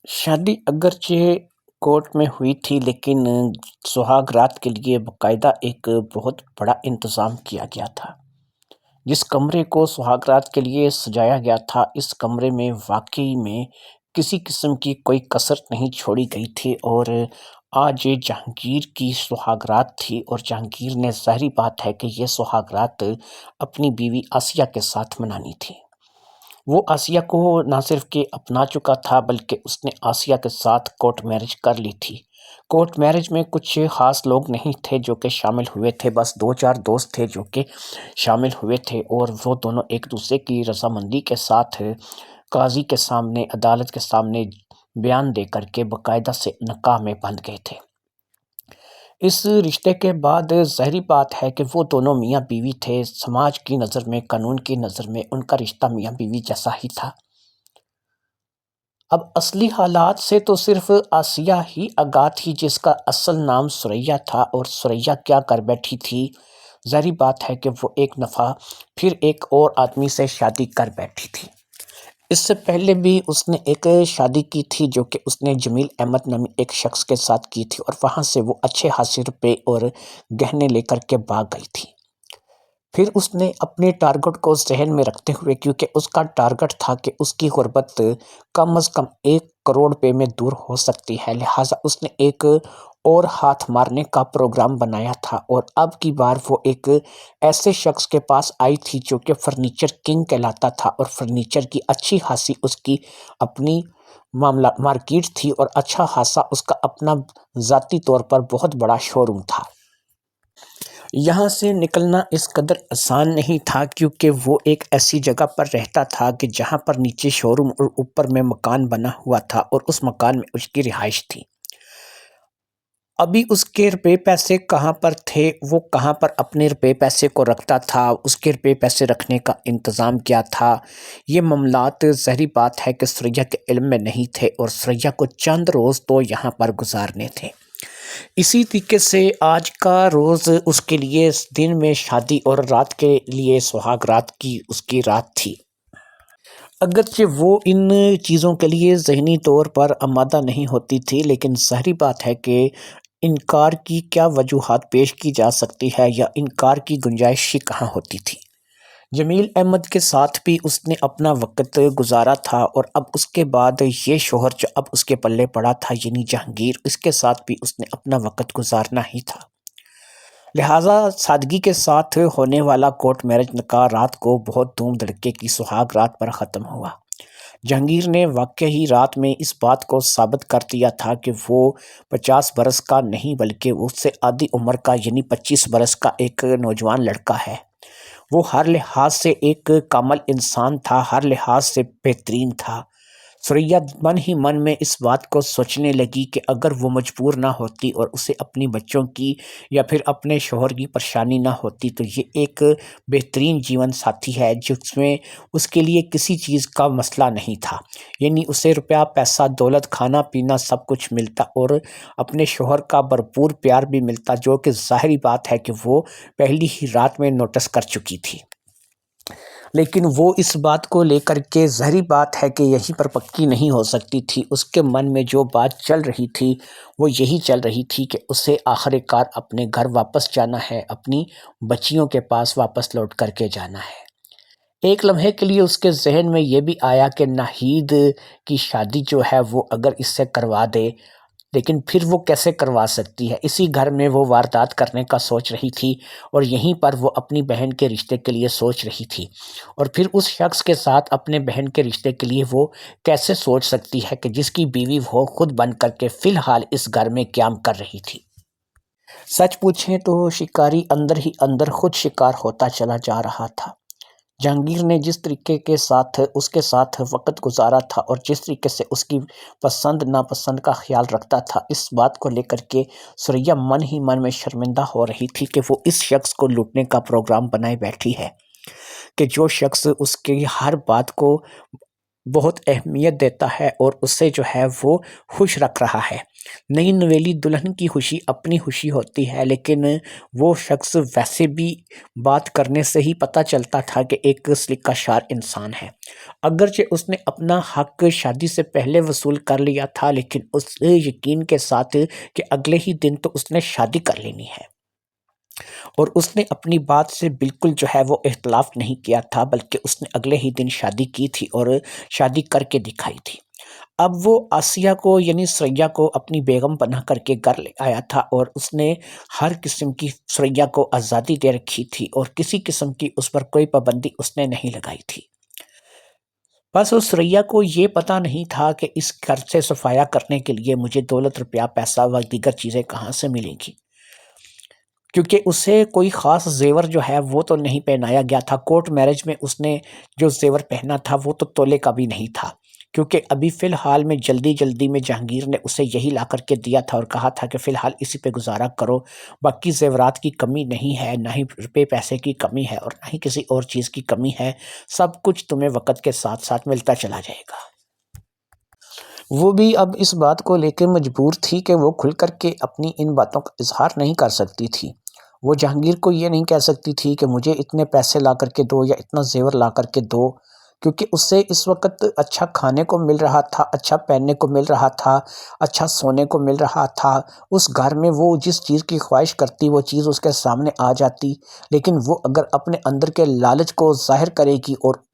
شادی اگرچہ کورٹ میں ہوئی تھی لیکن سہاگ رات کے لیے باقاعدہ ایک بہت بڑا انتظام کیا گیا تھا۔ جس کمرے کو سہاگ رات کے لیے سجایا گیا تھا، اس کمرے میں واقعی میں کسی قسم کی کوئی کسر نہیں چھوڑی گئی تھی، اور آج جہانگیر کی سہاگ رات تھی، اور جہانگیر نے ظاہری بات ہے کہ یہ سہاگ رات اپنی بیوی آسیہ کے ساتھ منانی تھی۔ وہ آسیہ کو نہ صرف کہ اپنا چکا تھا بلکہ اس نے آسیہ کے ساتھ کورٹ میرج کر لی تھی۔ کورٹ میرج میں کچھ خاص لوگ نہیں تھے جو کہ شامل ہوئے تھے، بس دو چار دوست تھے جو کہ شامل ہوئے تھے، اور وہ دونوں ایک دوسرے کی رضامندی کے ساتھ قاضی کے سامنے، عدالت کے سامنے بیان دے کر کے باقاعدہ سے نکاح میں بندھ گئے تھے۔ اس رشتے کے بعد ظاہری بات ہے کہ وہ دونوں میاں بیوی تھے۔ سماج کی نظر میں، قانون کی نظر میں ان کا رشتہ میاں بیوی جیسا ہی تھا۔ اب اصلی حالات سے تو صرف آسیہ ہی آگاہ تھی، جس کا اصل نام ثریا تھا، اور ثریا کیا کر بیٹھی تھی؟ ظاہری بات ہے کہ وہ ایک دفعہ پھر ایک اور آدمی سے شادی کر بیٹھی تھی۔ اس سے پہلے بھی اس نے ایک شادی کی تھی جو کہ اس نے جمیل احمد نامی ایک شخص کے ساتھ کی تھی، اور وہاں سے وہ اچھے خاصے روپے اور گہنے لے کر کے بھاگ گئی تھی۔ پھر اس نے اپنے ٹارگٹ کو ذہن میں رکھتے ہوئے، کیونکہ اس کا ٹارگٹ تھا کہ اس کی غربت کم از کم 1 کروڑ روپے میں دور ہو سکتی ہے، لہٰذا اس نے ایک اور ہاتھ مارنے کا پروگرام بنایا تھا، اور اب کی بار وہ ایک ایسے شخص کے پاس آئی تھی جو کہ فرنیچر کنگ کہلاتا تھا، اور فرنیچر کی اچھی خاصی اس کی اپنی مارکیٹ تھی، اور اچھا خاصا اس کا اپنا ذاتی طور پر بہت بڑا شو روم تھا۔ یہاں سے نکلنا اس قدر آسان نہیں تھا، کیونکہ وہ ایک ایسی جگہ پر رہتا تھا کہ جہاں پر نیچے شو روم اور اوپر میں مکان بنا ہوا تھا، اور اس مکان میں اس کی رہائش تھی۔ ابھی اس کے روپے پیسے کہاں پر تھے، وہ کہاں پر اپنے روپے پیسے کو رکھتا تھا، اس کے روپے پیسے رکھنے کا انتظام کیا تھا، یہ معاملات ظاہری بات ہے کہ ثریا کے علم میں نہیں تھے، اور ثریا کو چند روز تو یہاں پر گزارنے تھے۔ اسی طریقے سے آج کا روز اس کے لیے دن میں شادی اور رات کے لیے سہاگ رات کی اس کی رات تھی۔ اگرچہ وہ ان چیزوں کے لیے ذہنی طور پر آمادہ نہیں ہوتی تھی، لیکن ظاہری بات ہے کہ انکار کی کیا وجوہات پیش کی جا سکتی ہے، یا انکار کی گنجائش ہی کہاں ہوتی تھی۔ جمیل احمد کے ساتھ بھی اس نے اپنا وقت گزارا تھا، اور اب اس کے بعد یہ شوہر جو اب اس کے پلے پڑا تھا یعنی جہانگیر، اس کے ساتھ بھی اس نے اپنا وقت گزارنا ہی تھا۔ لہٰذا سادگی کے ساتھ ہونے والا کورٹ میرج نکاح رات کو بہت دھوم دھڑکے کی سہاگ رات پر ختم ہوا۔ جہانگیر نے واقعی رات میں اس بات کو ثابت کر دیا تھا کہ وہ 50 برس کا نہیں بلکہ اس سے آدھی عمر کا یعنی 25 برس کا ایک نوجوان لڑکا ہے۔ وہ ہر لحاظ سے ایک کامل انسان تھا، ہر لحاظ سے بہترین تھا۔ ثریا من ہی من میں اس بات کو سوچنے لگی کہ اگر وہ مجبور نہ ہوتی اور اسے اپنی بچوں کی یا پھر اپنے شوہر کی پریشانی نہ ہوتی، تو یہ ایک بہترین جیون ساتھی ہے جس میں اس کے لیے کسی چیز کا مسئلہ نہیں تھا، یعنی اسے روپیہ پیسہ دولت کھانا پینا سب کچھ ملتا، اور اپنے شوہر کا بھرپور پیار بھی ملتا، جو کہ ظاہری بات ہے کہ وہ پہلی ہی رات میں نوٹس کر چکی تھی۔ لیکن وہ اس بات کو لے کر کے ظاہری بات ہے کہ یہیں پر پکی نہیں ہو سکتی تھی۔ اس کے من میں جو بات چل رہی تھی وہ یہی چل رہی تھی کہ اسے آخر کار اپنے گھر واپس جانا ہے، اپنی بچیوں کے پاس واپس لوٹ کر کے جانا ہے۔ ایک لمحے کے لیے اس کے ذہن میں یہ بھی آیا کہ ناہید کی شادی جو ہے وہ اگر اس سے کروا دے، لیکن پھر وہ کیسے کروا سکتی ہے؟ اسی گھر میں وہ واردات کرنے کا سوچ رہی تھی، اور یہیں پر وہ اپنی بہن کے رشتے کے لیے سوچ رہی تھی، اور پھر اس شخص کے ساتھ اپنے بہن کے رشتے کے لیے وہ کیسے سوچ سکتی ہے کہ جس کی بیوی وہ خود بن کر کے فی الحال اس گھر میں قیام کر رہی تھی۔ سچ پوچھیں تو شکاری اندر ہی اندر خود شکار ہوتا چلا جا رہا تھا۔ جہانگیر نے جس طریقے کے ساتھ اس کے ساتھ وقت گزارا تھا، اور جس طریقے سے اس کی پسند ناپسند کا خیال رکھتا تھا، اس بات کو لے کر کے ثریا من ہی من میں شرمندہ ہو رہی تھی کہ وہ اس شخص کو لوٹنے کا پروگرام بنائے بیٹھی ہے، کہ جو شخص اس کی ہر بات کو بہت اہمیت دیتا ہے اور اسے جو ہے وہ خوش رکھ رہا ہے۔ نئی نویلی دلہن کی خوشی اپنی خوشی ہوتی ہے، لیکن وہ شخص ویسے بھی بات کرنے سے ہی پتہ چلتا تھا کہ ایک سلیقہ شار انسان ہے۔ اگرچہ اس نے اپنا حق شادی سے پہلے وصول کر لیا تھا، لیکن اس یقین کے ساتھ کہ اگلے ہی دن تو اس نے شادی کر لینی ہے، اور اس نے اپنی بات سے بالکل جو ہے وہ اختلاف نہیں کیا تھا، بلکہ اس نے اگلے ہی دن شادی کی تھی اور شادی کر کے دکھائی تھی۔ اب وہ آسیہ کو یعنی سریا کو اپنی بیگم بنا کر کے گھر لے آیا تھا، اور اس نے ہر قسم کی سریا کو آزادی دے رکھی تھی اور کسی قسم کی اس پر کوئی پابندی اس نے نہیں لگائی تھی۔ بس اس سریا کو یہ پتہ نہیں تھا کہ اس گھر سے صفایا کرنے کے لیے مجھے دولت، روپیہ، پیسہ و دیگر چیزیں کہاں سے ملیں گی، کیونکہ اسے کوئی خاص زیور جو ہے وہ تو نہیں پہنایا گیا تھا۔ کورٹ میرج میں اس نے جو زیور پہنا تھا وہ تو تولے کا بھی نہیں تھا، کیونکہ ابھی فی الحال میں جلدی میں جہانگیر نے اسے یہی لا کر کے دیا تھا اور کہا تھا کہ فی الحال اسی پہ گزارا کرو، باقی زیورات کی کمی نہیں ہے، نہ ہی روپے پیسے کی کمی ہے اور نہ ہی کسی اور چیز کی کمی ہے، سب کچھ تمہیں وقت کے ساتھ ساتھ ملتا چلا جائے گا۔ وہ بھی اب اس بات کو لے کے مجبور تھی کہ وہ کھل کر کے اپنی ان باتوں کا اظہار نہیں کر سکتی تھی۔ وہ جہانگیر کو یہ نہیں کہہ سکتی تھی کہ مجھے اتنے پیسے لا کر کے دو یا اتنا زیور لا کر کے دو، کیونکہ اس سے اس وقت اچھا کھانے کو مل رہا تھا، اچھا پہننے کو مل رہا تھا، اچھا سونے کو مل رہا تھا۔ اس گھر میں وہ جس چیز کی خواہش کرتی وہ چیز اس کے سامنے آ جاتی، لیکن وہ اگر اپنے اندر کے لالچ کو ظاہر کرے گی اور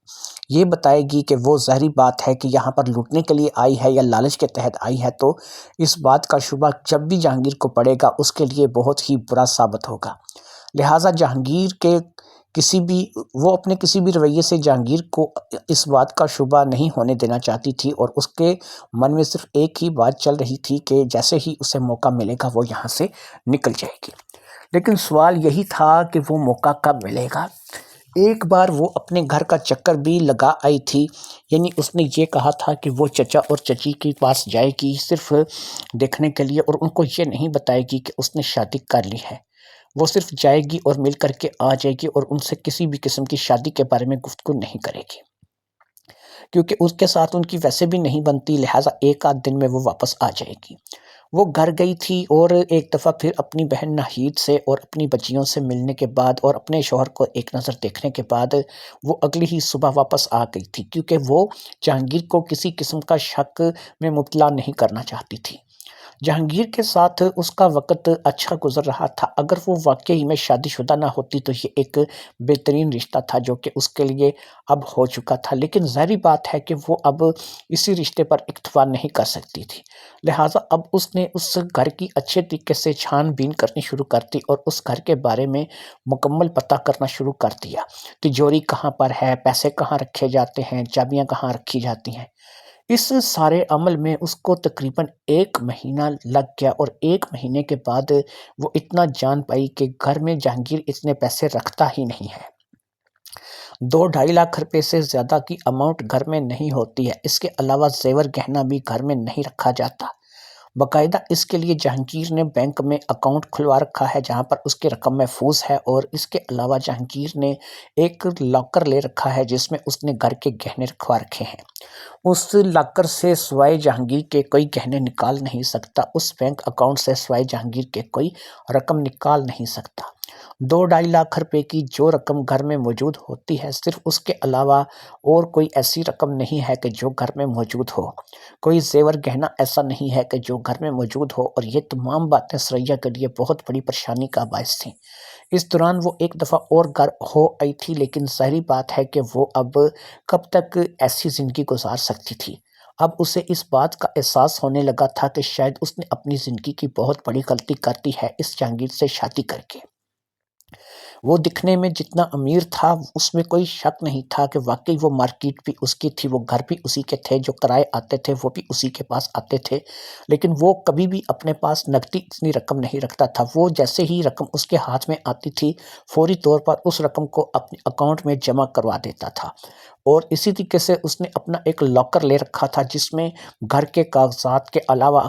یہ بتائے گی کہ وہ ظاہری بات ہے کہ یہاں پر لوٹنے کے لیے آئی ہے یا لالچ کے تحت آئی ہے، تو اس بات کا شبہ جب بھی جہانگیر کو پڑے گا اس کے لیے بہت ہی برا ثابت ہوگا۔ لہٰذا جہانگیر کے وہ اپنے کسی بھی رویے سے جہانگیر کو اس بات کا شبہ نہیں ہونے دینا چاہتی تھی، اور اس کے من میں صرف ایک ہی بات چل رہی تھی کہ جیسے ہی اسے موقع ملے گا وہ یہاں سے نکل جائے گی۔ لیکن سوال یہی تھا کہ وہ موقع کب ملے گا۔ ایک بار وہ اپنے گھر کا چکر بھی لگا آئی تھی، یعنی اس نے یہ کہا تھا کہ وہ چچا اور چچی کے پاس جائے گی صرف دیکھنے کے لیے، اور ان کو یہ نہیں بتائے گی کہ اس نے شادی کر لی ہے۔ وہ صرف جائے گی اور مل کر کے آ جائے گی اور ان سے کسی بھی قسم کی شادی کے بارے میں گفتگو نہیں کرے گی، کیونکہ اس کے ساتھ ان کی ویسے بھی نہیں بنتی، لہٰذا ایک آدھ دن میں وہ واپس آ جائے گی۔ وہ گھر گئی تھی اور ایک دفعہ پھر اپنی بہن ناہید سے اور اپنی بچیوں سے ملنے کے بعد اور اپنے شوہر کو ایک نظر دیکھنے کے بعد وہ اگلی ہی صبح واپس آ گئی تھی، کیونکہ وہ جہانگیر کو کسی قسم کا شک میں مبتلا نہیں کرنا چاہتی تھی۔ جہانگیر کے ساتھ اس کا وقت اچھا گزر رہا تھا۔ اگر وہ واقعی میں شادی شدہ نہ ہوتی تو یہ ایک بہترین رشتہ تھا جو کہ اس کے لیے اب ہو چکا تھا، لیکن ظاہری بات ہے کہ وہ اب اسی رشتے پر اکتفا نہیں کر سکتی تھی۔ لہٰذا اب اس نے اس گھر کی اچھے طریقے سے چھان بین کرنی شروع کر دی اور اس گھر کے بارے میں مکمل پتہ کرنا شروع کر دیا۔ تجوری کہاں پر ہے، پیسے کہاں رکھے جاتے ہیں، چابیاں کہاں رکھی جاتی ہیں۔ اس سارے عمل میں اس کو تقریباً 1 مہینہ لگ گیا، اور 1 مہینے کے بعد وہ اتنا جان پائی کہ گھر میں جہانگیر اتنے پیسے رکھتا ہی نہیں ہے۔ 2-2.5 لاکھ روپے سے زیادہ کی اماؤنٹ گھر میں نہیں ہوتی ہے۔ اس کے علاوہ زیور گہنا بھی گھر میں نہیں رکھا جاتا۔ باقاعدہ اس کے لیے جہانگیر نے بینک میں اکاؤنٹ کھلوا رکھا ہے جہاں پر اس کی رقم محفوظ ہے، اور اس کے علاوہ جہانگیر نے ایک لاکر لے رکھا ہے جس میں اس نے گھر کے گہنے رکھوا رکھے ہیں۔ اس لاکر سے سوائے جہانگیر کے کوئی گہنے نکال نہیں سکتا، اس بینک اکاؤنٹ سے سوائے جہانگیر کے کوئی رقم نکال نہیں سکتا۔ 2-2.5 لاکھ روپے کی جو رقم گھر میں موجود ہوتی ہے، صرف اس کے علاوہ اور کوئی ایسی رقم نہیں ہے کہ جو گھر میں موجود ہو، کوئی زیور گہنا ایسا نہیں ہے کہ جو گھر میں موجود ہو، اور یہ تمام باتیں سریا کے لیے بہت بڑی پریشانی کا باعث تھیں۔ اس دوران وہ ایک دفعہ اور گھر ہو آئی تھی، لیکن ظاہری بات ہے کہ وہ اب کب تک ایسی زندگی گزار سکتی تھی۔ اب اسے اس بات کا احساس ہونے لگا تھا کہ شاید اس نے اپنی زندگی کی بہت بڑی غلطی کر دی ہے اس جہانگیر سے شادی کر کے۔ وہ دکھنے میں جتنا امیر تھا اس میں کوئی شک نہیں تھا کہ واقعی وہ مارکیٹ بھی اس کی تھی، وہ گھر بھی اسی کے تھے، جو کرائے آتے تھے وہ بھی اسی کے پاس آتے تھے، لیکن وہ کبھی بھی اپنے پاس نقدی اتنی رقم نہیں رکھتا تھا۔ وہ جیسے ہی رقم اس کے ہاتھ میں آتی تھی فوری طور پر اس رقم کو اپنے اکاؤنٹ میں جمع کروا دیتا تھا۔ اور اسی طریقے سے اس نے اپنا ایک لاکر لے رکھا تھا جس میں گھر کے کاغذات کے علاوہ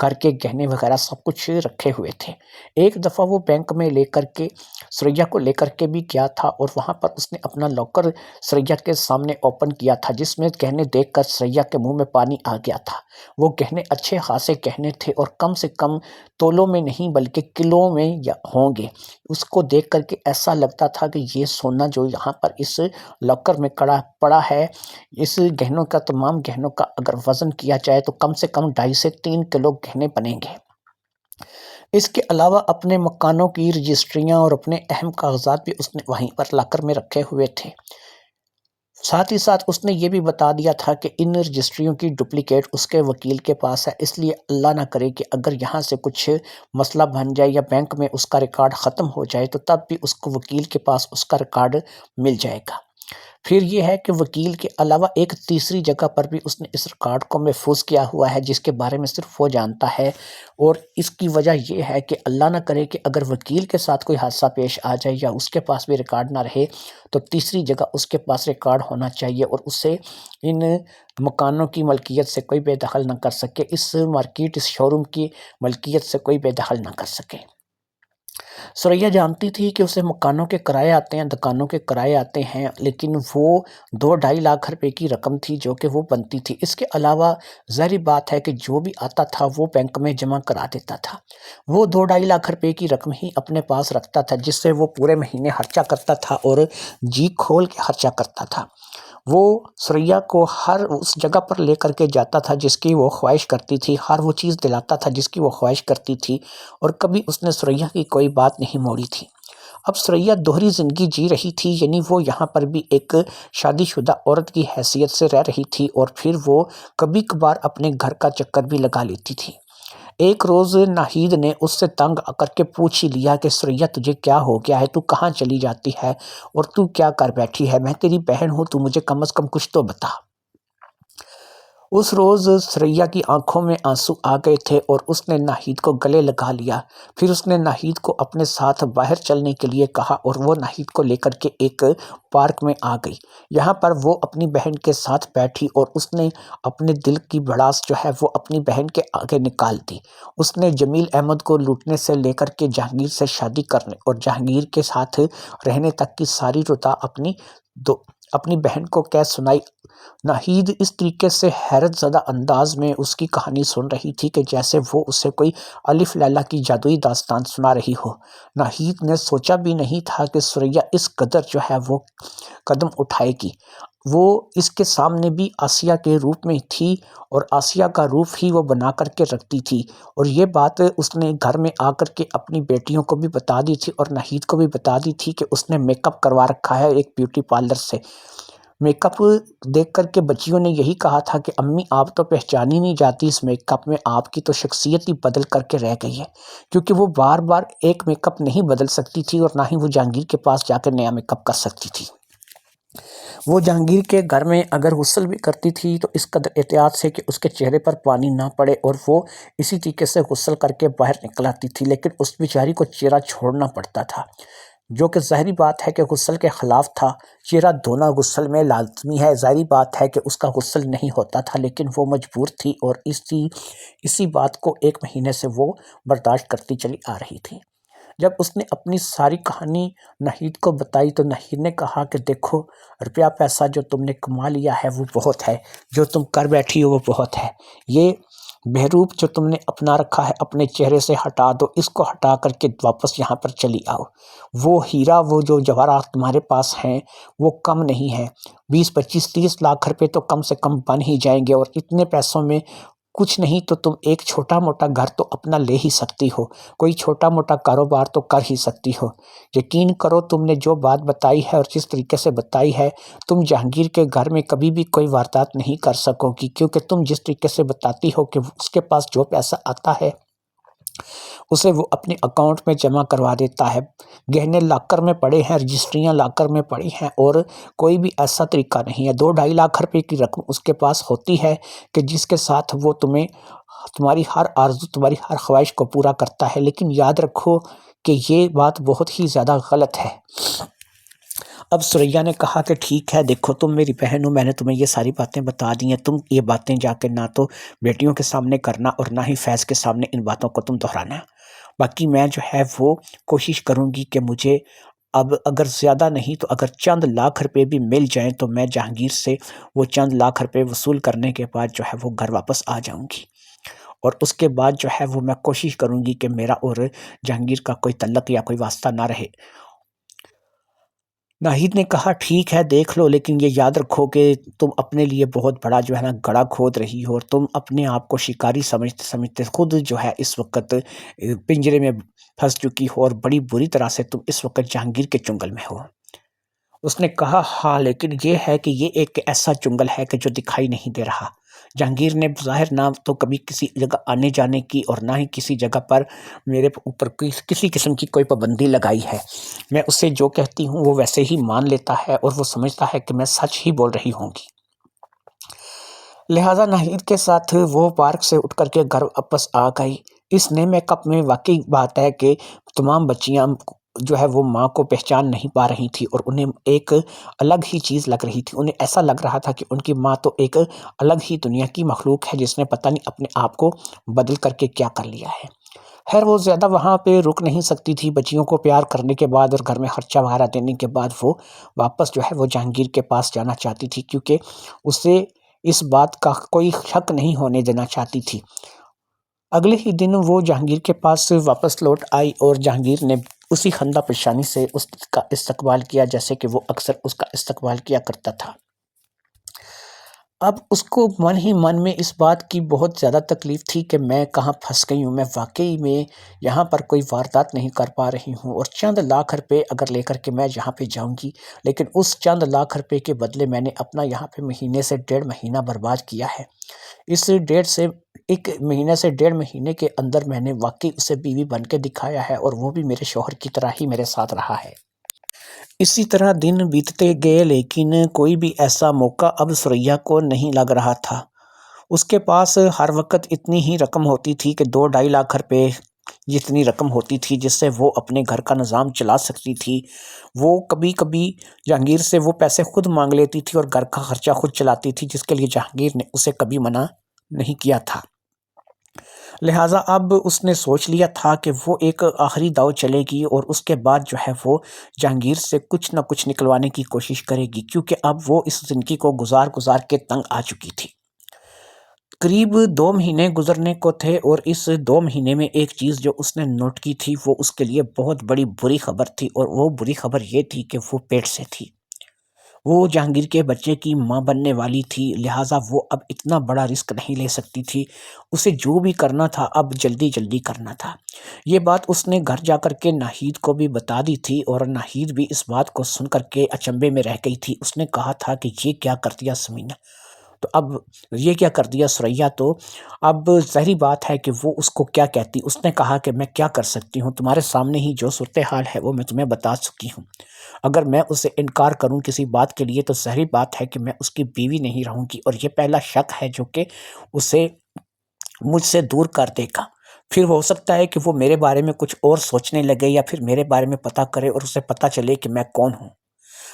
گھر کے گہنے وغیرہ سب کچھ رکھے ہوئے تھے۔ ایک دفعہ وہ بینک میں لے کر کے سریا کو لے کر کے بھی گیا تھا اور وہاں پر اس نے اپنا لاکر سریا کے سامنے اوپن کیا تھا، جس میں گہنے دیکھ کر سریا کے منہ میں پانی آ گیا تھا۔ وہ گہنے اچھے خاصے گہنے تھے اور کم سے کم تولوں میں نہیں بلکہ کلوں میں ہوں گے۔ اس کو دیکھ کر کے ایسا لگتا تھا کہ یہ سونا جو یہاں پر اس لاکر میں پڑا ہے، اس گہنوں کا تمام گہنوں کا اگر وزن کیا جائے تو کم سے کم 2.5 سے 3 کلو گہنے بنیں گے۔ اس کے علاوہ اپنے مکانوں کی رجسٹریاں اور اپنے اہم کاغذات بھی اس نے وہیں پر لاکر میں رکھے ہوئے تھے۔ ساتھ ہی ساتھ اس نے یہ بھی بتا دیا تھا کہ ان رجسٹریوں کی ڈپلیکیٹ اس کے وکیل کے پاس ہے، اس لیے اللہ نہ کرے کہ اگر یہاں سے کچھ مسئلہ بن جائے یا بینک میں اس کا ریکارڈ ختم ہو جائے تو تب بھی اس کو وکیل کے پاس اس کا ریکارڈ مل جائے گا۔ پھر یہ ہے کہ وکیل کے علاوہ ایک تیسری جگہ پر بھی اس نے اس ریکارڈ کو محفوظ کیا ہوا ہے جس کے بارے میں صرف وہ جانتا ہے، اور اس کی وجہ یہ ہے کہ اللہ نہ کرے کہ اگر وکیل کے ساتھ کوئی حادثہ پیش آ جائے یا اس کے پاس بھی ریکارڈ نہ رہے تو تیسری جگہ اس کے پاس ریکارڈ ہونا چاہیے اور اسے ان مکانوں کی ملکیت سے کوئی بے دخل نہ کر سکے، اس مارکیٹ، اس شو روم کی ملکیت سے کوئی بے دخل نہ کر سکے۔ سریا جانتی تھی کہ اسے مکانوں کے کرائے آتے ہیں، دکانوں کے کرائے آتے ہیں، لیکن وہ 2-2.5 لاکھ روپے کی رقم تھی جو کہ وہ بنتی تھی۔ اس کے علاوہ ظاہری بات ہے کہ جو بھی آتا تھا وہ بینک میں جمع کرا دیتا تھا۔ وہ 2-2.5 لاکھ روپے کی رقم ہی اپنے پاس رکھتا تھا جس سے وہ پورے مہینے خرچہ کرتا تھا اور جی کھول کے خرچہ کرتا تھا۔ وہ سریا کو ہر اس جگہ پر لے کر کے جاتا تھا جس کی وہ خواہش کرتی تھی، ہر وہ چیز دلاتا تھا جس کی وہ خواہش کرتی تھی، اور کبھی اس نے سریا کی کوئی بات نہیں موڑی تھی۔ اب سریا دوہری زندگی جی رہی تھی، یعنی وہ یہاں پر بھی ایک شادی شدہ عورت کی حیثیت سے رہ رہی تھی اور پھر وہ کبھی کبھار اپنے گھر کا چکر بھی لگا لیتی تھی۔ ایک روز ناہید نے اس سے تنگ آ کر کے پوچھ ہی لیا کہ سریا تجھے کیا ہو گیا ہے، تو کہاں چلی جاتی ہے اور تو کیا کر بیٹھی ہے، میں تیری بہن ہوں، تو مجھے کم از کم کچھ تو بتا۔ اس روز سریا کی آنکھوں میں آنسو آ گئے تھے اور اس نے ناہید کو گلے لگا لیا۔ پھر اس نے ناہید کو اپنے ساتھ باہر چلنے کے لیے کہا اور وہ ناہید کو لے کر کے ایک پارک میں آ گئی۔ یہاں پر وہ اپنی بہن کے ساتھ بیٹھی اور اس نے اپنے دل کی بھڑاس جو ہے وہ اپنی بہن کے آگے نکال دی۔ اس نے جمیل احمد کو لوٹنے سے لے کر کے جہانگیر سے شادی کرنے اور جہانگیر کے ساتھ رہنے تک کی ساری رتا اپنی بہن کو کہہ سنائی۔ ناہید اس طریقے سے حیرت زدہ انداز میں اس کی کہانی سن رہی تھی کہ جیسے وہ اسے کوئی الف لیلا کی جادوئی داستان سنا رہی ہو۔ ناہید نے سوچا بھی نہیں تھا کہ سریا اس قدر جو ہے وہ قدم اٹھائے گی۔ وہ اس کے سامنے بھی آسیہ کے روپ میں تھی اور آسیہ کا روپ ہی وہ بنا کر کے رکھتی تھی، اور یہ بات اس نے گھر میں آ کر کے اپنی بیٹیوں کو بھی بتا دی تھی اور ناہید کو بھی بتا دی تھی کہ اس نے میک اپ کروا رکھا ہے ایک بیوٹی پارلر سے۔ میک اپ دیکھ کر کے بچیوں نے یہی کہا تھا کہ امی آپ تو پہچانی نہیں جاتی اس میک اپ میں، آپ کی تو شخصیت ہی بدل کر کے رہ گئی ہے، کیونکہ وہ بار بار ایک میک اپ نہیں بدل سکتی تھی اور نہ ہی وہ جہانگیر کے پاس جا کر نیا میک اپ کر سکتی تھی۔ وہ جہانگیر کے گھر میں اگر غسل بھی کرتی تھی تو اس قدر احتیاط سے کہ اس کے چہرے پر پانی نہ پڑے، اور وہ اسی طریقے سے غسل کر کے باہر نکل آتی تھی، لیکن اس بیچاری کو چہرہ چھوڑنا پڑتا تھا، جو کہ ظاہری بات ہے کہ غسل کے خلاف تھا۔ چہرہ دھونا غسل میں لازمی ہے، ظاہری بات ہے کہ اس کا غسل نہیں ہوتا تھا، لیکن وہ مجبور تھی اور اسی بات کو 1 مہینے سے وہ برداشت کرتی چلی آ رہی تھی۔ جب اس نے اپنی ساری کہانی ناہید کو بتائی تو ناہید نے کہا کہ دیکھو، روپیہ پیسہ جو تم نے کما لیا ہے وہ بہت ہے، جو تم کر بیٹھی ہو وہ بہت ہے، یہ بہروپ جو تم نے اپنا رکھا ہے اپنے چہرے سے ہٹا دو، اس کو ہٹا کر کے واپس یہاں پر چلی آؤ۔ وہ ہیرا، وہ جو جواہرات تمہارے پاس ہیں وہ کم نہیں ہے، 20-25-30 لاکھ روپے تو کم سے کم بن ہی جائیں گے، اور اتنے پیسوں میں کچھ نہیں تو تم ایک چھوٹا موٹا گھر تو اپنا لے ہی سکتی ہو، کوئی چھوٹا موٹا کاروبار تو کر ہی سکتی ہو۔ یقین کرو، تم نے جو بات بتائی ہے اور جس طریقے سے بتائی ہے، تم جہانگیر کے گھر میں کبھی بھی کوئی واردات نہیں کر سکو گی، کیونکہ تم جس طریقے سے بتاتی ہو کہ اس کے پاس جو پیسہ آتا ہے اسے وہ اپنے اکاؤنٹ میں جمع کروا دیتا ہے، گہنے لاکر میں پڑے ہیں، رجسٹریاں لاکر میں پڑی ہیں، اور کوئی بھی ایسا طریقہ نہیں ہے۔ 2-2.5 لاکھ روپے کی رقم اس کے پاس ہوتی ہے کہ جس کے ساتھ وہ تمہاری ہر آرزو، تمہاری ہر خواہش کو پورا کرتا ہے، لیکن یاد رکھو کہ یہ بات بہت ہی زیادہ غلط ہے۔ اب ثریا نے کہا کہ ٹھیک ہے، دیکھو تم میری بہن ہو، میں نے تمہیں یہ ساری باتیں بتا دی ہیں، تم یہ باتیں جا کے نہ تو بیٹیوں کے سامنے کرنا اور نہ ہی فیض کے سامنے ان باتوں کو تم دہرانا۔ باقی میں جو ہے وہ کوشش کروں گی کہ مجھے اب اگر زیادہ نہیں تو اگر چند لاکھ روپے بھی مل جائیں تو میں جہانگیر سے وہ چند لاکھ روپے وصول کرنے کے بعد جو ہے وہ گھر واپس آ جاؤں گی، اور اس کے بعد جو ہے وہ میں کوشش کروں گی کہ میرا اور جہانگیر کا کوئی تعلق یا کوئی واسطہ نہ رہے۔ ناہید نے کہا ٹھیک ہے دیکھ لو، لیکن یہ یاد رکھو کہ تم اپنے لیے بہت بڑا جو ہے نا گڑھا کھود رہی ہو، اور تم اپنے آپ کو شکاری سمجھتے سمجھتے خود جو ہے اس وقت پنجرے میں پھنس چکی ہو، اور بڑی بری طرح سے تم اس وقت جہانگیر کے چنگل میں ہو۔ اس نے کہا ہاں، لیکن یہ ہے کہ یہ ایک ایسا چنگل ہے کہ جو دکھائی نہیں دے رہا۔ جہانگیر نے ظاہر نہ تو کبھی کسی جگہ آنے جانے کی اور نہ ہی کسی جگہ پر میرے اوپر کسی قسم کی کوئی پابندی لگائی ہے۔ میں اسے جو کہتی ہوں وہ ویسے ہی مان لیتا ہے، اور وہ سمجھتا ہے کہ میں سچ ہی بول رہی ہوں گی۔ لہٰذا ناہید کے ساتھ وہ پارک سے اٹھ کر کے گھر واپس آ گئی۔ اس نئے میک اپ میں واقعی بات ہے کہ تمام بچیاں جو ہے وہ ماں کو پہچان نہیں پا رہی تھی، اور انہیں ایک الگ ہی چیز لگ رہی تھی۔ انہیں ایسا لگ رہا تھا کہ ان کی ماں تو ایک الگ ہی دنیا کی مخلوق ہے جس نے پتہ نہیں اپنے آپ کو بدل کر کے کیا کر لیا ہے۔ خیر وہ زیادہ وہاں پہ رک نہیں سکتی تھی۔ بچیوں کو پیار کرنے کے بعد اور گھر میں خرچہ وغیرہ دینے کے بعد وہ واپس جو ہے وہ جہانگیر کے پاس جانا چاہتی تھی، کیونکہ اسے اس بات کا کوئی شک نہیں ہونے دینا چاہتی تھی۔ اگلے ہی دن وہ جہانگیر کے پاس واپس لوٹ آئی، اور جہانگیر نے اسی خندہ پیشانی سے اس کا استقبال کیا جیسے کہ وہ اکثر اس کا استقبال کیا کرتا تھا۔ اب اس کو من ہی من میں اس بات کی بہت زیادہ تکلیف تھی کہ میں کہاں پھنس گئی ہوں، میں واقعی میں یہاں پر کوئی واردات نہیں کر پا رہی ہوں، اور چند لاکھ روپے اگر لے کر کے میں یہاں پہ جاؤں گی، لیکن اس چند لاکھ روپے کے بدلے میں نے اپنا یہاں پہ مہینے سے 1.5 مہینہ برباد کیا ہے۔ اس 1.5 مہینے کے اندر میں نے واقعی اسے بیوی بن کے دکھایا ہے، اور وہ بھی میرے شوہر کی طرح ہی میرے ساتھ رہا ہے۔ اسی طرح دن بیتتے گئے، لیکن کوئی بھی ایسا موقع اب ثریا کو نہیں لگ رہا تھا۔ اس کے پاس ہر وقت اتنی ہی رقم ہوتی تھی کہ 2-2.5 لاکھ روپے جتنی رقم ہوتی تھی جس سے وہ اپنے گھر کا نظام چلا سکتی تھی۔ وہ کبھی کبھی جہانگیر سے وہ پیسے خود مانگ لیتی تھی اور گھر کا خرچہ خود چلاتی تھی، جس کے لیے جہانگیر نے اسے کبھی منع نہیں کیا تھا۔ لہٰذا اب اس نے سوچ لیا تھا کہ وہ ایک آخری داؤ چلے گی، اور اس کے بعد جو ہے وہ جہانگیر سے کچھ نہ کچھ نکلوانے کی کوشش کرے گی، کیونکہ اب وہ اس زندگی کو گزار گزار کے تنگ آ چکی تھی۔ قریب 2 مہینے گزرنے کو تھے، اور اس 2 مہینے میں ایک چیز جو اس نے نوٹ کی تھی وہ اس کے لیے بہت بڑی بری خبر تھی، اور وہ بری خبر یہ تھی کہ وہ پیٹ سے تھی۔ وہ جہانگیر کے بچے کی ماں بننے والی تھی، لہٰذا وہ اب اتنا بڑا رسک نہیں لے سکتی تھی۔ اسے جو بھی کرنا تھا اب جلدی جلدی کرنا تھا۔ یہ بات اس نے گھر جا کر کے ناہید کو بھی بتا دی تھی، اور ناہید بھی اس بات کو سن کر کے اچنبے میں رہ گئی تھی۔ اس نے کہا تھا کہ یہ کیا کر دیا سمینہ، تو اب یہ کیا کر دیا ثریا، تو اب ظاہری بات ہے کہ وہ اس کو کیا کہتی۔ اس نے کہا کہ میں کیا کر سکتی ہوں، تمہارے سامنے ہی جو صورتحال ہے وہ میں تمہیں بتا چکی ہوں۔ اگر میں اسے انکار کروں کسی بات کے لیے تو ظاہری بات ہے کہ میں اس کی بیوی نہیں رہوں گی، اور یہ پہلا شک ہے جو کہ اسے مجھ سے دور کر دے گا۔ پھر ہو سکتا ہے کہ وہ میرے بارے میں کچھ اور سوچنے لگے، یا پھر میرے بارے میں پتہ کرے اور اسے پتہ چلے کہ میں کون ہوں۔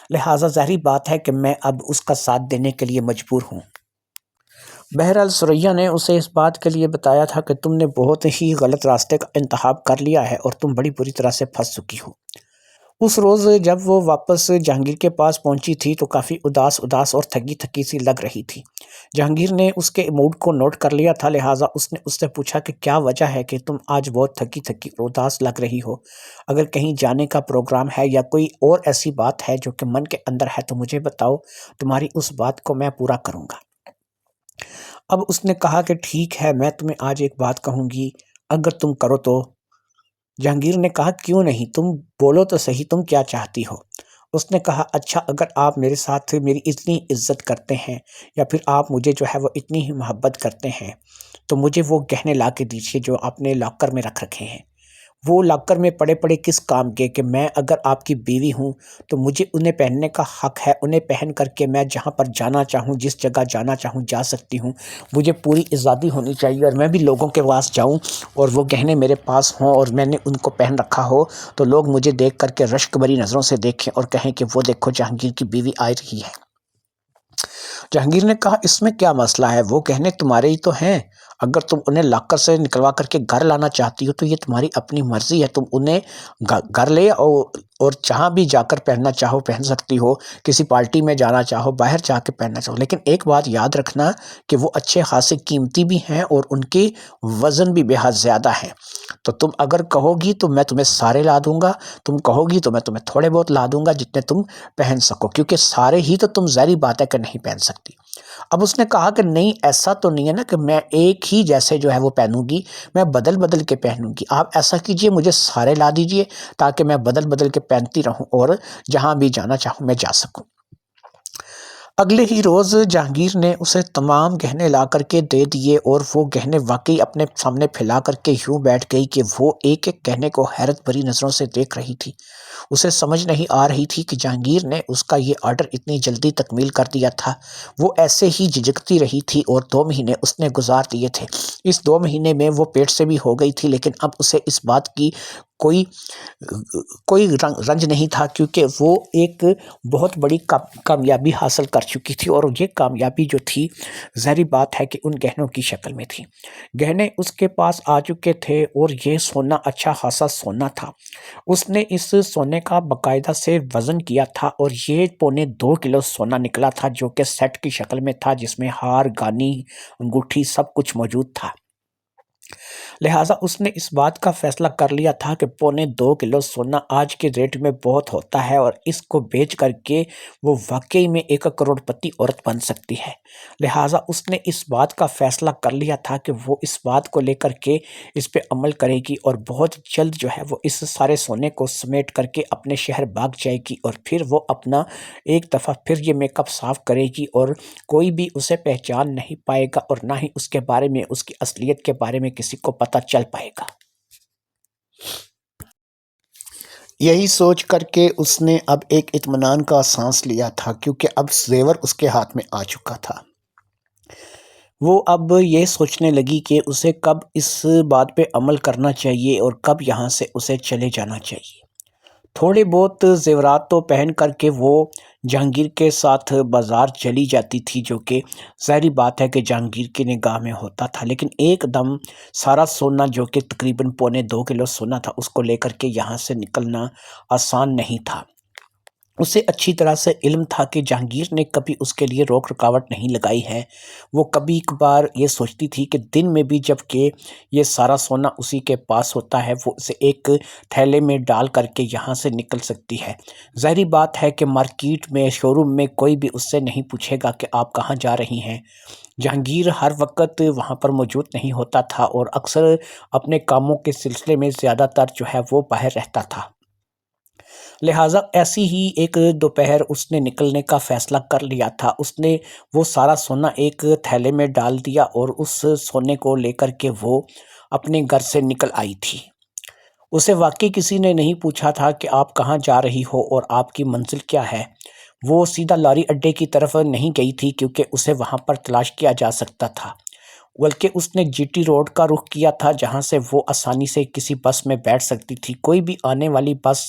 لہٰذا ظاہری بات ہے کہ میں اب اس کا ساتھ دینے کے لیے مجبور ہوں۔ بہرحال ثریا نے اسے اس بات کے لیے بتایا تھا کہ تم نے بہت ہی غلط راستے کا انتخاب کر لیا ہے، اور تم بڑی بری طرح سے پھنس چکی ہو۔ اس روز جب وہ واپس جہانگیر کے پاس پہنچی تھی تو کافی اداس اور تھکی تھکی سی لگ رہی تھی۔ جہانگیر نے اس کے موڈ کو نوٹ کر لیا تھا، لہٰذا اس نے اس سے پوچھا کہ کیا وجہ ہے کہ تم آج بہت تھکی تھکی اور اداس لگ رہی ہو؟ اگر کہیں جانے کا پروگرام ہے یا کوئی اور ایسی بات ہے جو کہ من کے اندر ہے تو مجھے بتاؤ، تمہاری اس بات کو میں پورا کروں گا۔ اب اس نے کہا کہ ٹھیک ہے، میں تمہیں آج ایک بات کہوں گی، اگر تم کرو تو۔ جہانگیر نے کہا کیوں نہیں، تم بولو تو صحیح، تم کیا چاہتی ہو؟ اس نے کہا اچھا، اگر آپ میرے ساتھ میری اتنی عزت کرتے ہیں، یا پھر آپ مجھے جو ہے وہ اتنی ہی محبت کرتے ہیں، تو مجھے وہ گہنے لا کے دیجیے جو آپ نے لاکر میں رکھ رکھے ہیں۔ وہ لاکر میں پڑے پڑے کس کام کے کہ میں اگر آپ کی بیوی ہوں تو مجھے انہیں پہننے کا حق ہے، انہیں پہن کر کے میں جہاں پر جانا چاہوں، جس جگہ جانا چاہوں جا سکتی ہوں، مجھے پوری آزادی ہونی چاہیے، اور میں بھی لوگوں کے پاس جاؤں اور وہ گہنے میرے پاس ہوں اور میں نے ان کو پہن رکھا ہو تو لوگ مجھے دیکھ کر کے رشک بھری نظروں سے دیکھیں اور کہیں کہ وہ دیکھو جہانگیر کی بیوی آ رہی ہے۔ جہانگیر نے کہا اس میں کیا مسئلہ ہے، وہ گہنے تمہارے ہی تو ہیں، اگر تم انہیں لاکر سے نکلوا کر کے گھر لانا چاہتی ہو تو یہ تمہاری اپنی مرضی ہے، تم انہیں گھر لے اور جہاں بھی جا کر پہننا چاہو پہن سکتی ہو، کسی پارٹی میں جانا چاہو باہر جا کے پہننا چاہو، لیکن ایک بات یاد رکھنا کہ وہ اچھے خاصے قیمتی بھی ہیں اور ان کی وزن بھی بے حد زیادہ ہیں، تو تم اگر کہو گی تو میں تمہیں سارے لا دوں گا، تم کہو گی تو میں تمہیں تھوڑے بہت لا دوں گا جتنے تم پہن سکو، کیونکہ سارے ہی تو تم ظاہری بات ہے کہ نہیں پہن سکتی۔ اب اس نے کہا کہ نہیں ایسا تو نہیں ہے نا کہ میں ایک ہی جیسے جو ہے وہ پہنوں گی، میں بدل بدل کے پہنوں گی، آپ ایسا کیجئے مجھے سارے لا دیجئے تاکہ میں بدل بدل کے پہنتی رہوں اور جہاں بھی جانا چاہوں میں جا سکوں۔ اگلے ہی روز جہانگیر نے اسے تمام گہنے لا کر کے دے دیے اور وہ گہنے واقعی اپنے سامنے پھیلا کر کے یوں بیٹھ گئی کہ وہ ایک ایک گہنے کو حیرت بھری نظروں سے دیکھ رہی تھی۔ اسے سمجھ نہیں آ رہی تھی کہ جہانگیر نے اس کا یہ آرڈر اتنی جلدی تکمیل کر دیا تھا۔ وہ ایسے ہی جھجکتی رہی تھی اور 2 مہینے اس نے گزار دیے تھے۔ اس 2 مہینے میں وہ پیٹ سے بھی ہو گئی تھی، لیکن اب اسے اس بات کی کوئی رنج نہیں تھا، کیونکہ وہ ایک بہت بڑی کامیابی حاصل کر چکی تھی، اور یہ کامیابی جو تھی ظاہری بات ہے کہ ان گہنوں کی شکل میں تھی۔ گہنے اس کے پاس آ چکے تھے اور یہ سونا اچھا خاصا سونا تھا۔ اس نے اس سونے کا باقاعدہ سے وزن کیا تھا اور یہ 2.25 کلو سونا نکلا تھا، جو کہ سیٹ کی شکل میں تھا، جس میں ہار، گانی، انگوٹھی سب کچھ موجود تھا۔ لہٰذا اس نے اس بات کا فیصلہ کر لیا تھا کہ 2.25 کلو سونا آج کے ریٹ میں بہت ہوتا ہے اور اس کو بیچ کر کے وہ واقعی میں 1 کروڑ پتی عورت بن سکتی ہے۔ لہٰذا اس نے اس بات کا فیصلہ کر لیا تھا کہ وہ اس بات کو لے کر کے اس پہ عمل کرے گی اور بہت جلد جو ہے وہ اس سارے سونے کو سمیٹ کر کے اپنے شہر بھاگ جائے گی، اور پھر وہ اپنا ایک دفعہ پھر یہ میک اپ صاف کرے گی اور کوئی بھی اسے پہچان نہیں پائے گا اور نہ ہی اس کے بارے میں، اس کی اصلیت کے بارے میں کسی کو پتہ چل پائے گا۔ یہی سوچ کر کے اس نے اب ایک اطمینان کا سانس لیا تھا، کیونکہ اب زیور اس کے ہاتھ میں آ چکا تھا۔ وہ اب یہ سوچنے لگی کہ اسے کب اس بات پہ عمل کرنا چاہیے اور کب یہاں سے اسے چلے جانا چاہیے۔ تھوڑے بہت زیورات تو پہن کر کے وہ جہانگیر کے ساتھ بازار چلی جاتی تھی، جو کہ ظاہری بات ہے کہ جہانگیر کی نگاہ میں ہوتا تھا، لیکن ایک دم سارا سونا جو کہ تقریباً 2.25 کلو سونا تھا اس کو لے کر کے یہاں سے نکلنا آسان نہیں تھا۔ اسے اچھی طرح سے علم تھا کہ جہانگیر نے کبھی اس کے لیے روک رکاوٹ نہیں لگائی ہے۔ وہ کبھی کبھار یہ سوچتی تھی کہ دن میں بھی جب کہ یہ سارا سونا اسی کے پاس ہوتا ہے وہ اسے ایک تھیلے میں ڈال کر کے یہاں سے نکل سکتی ہے۔ ظاہری بات ہے کہ مارکیٹ میں، شو روم میں کوئی بھی اس سے نہیں پوچھے گا کہ آپ کہاں جا رہی ہیں۔ جہانگیر ہر وقت وہاں پر موجود نہیں ہوتا تھا اور اکثر اپنے کاموں کے سلسلے میں زیادہ تر جو ہے وہ باہر رہتا تھا۔ لہٰذا ایسی ہی ایک دوپہر اس نے نکلنے کا فیصلہ کر لیا تھا۔ اس نے وہ سارا سونا ایک تھیلے میں ڈال دیا اور اس سونے کو لے کر کے وہ اپنے گھر سے نکل آئی تھی۔ اسے واقعی کسی نے نہیں پوچھا تھا کہ آپ کہاں جا رہی ہو اور آپ کی منزل کیا ہے۔ وہ سیدھا لاری اڈے کی طرف نہیں گئی تھی کیونکہ اسے وہاں پر تلاش کیا جا سکتا تھا، بلکہ اس نے جی ٹی روڈ کا رخ کیا تھا، جہاں سے وہ آسانی سے کسی بس میں بیٹھ سکتی تھی۔ کوئی بھی آنے والی بس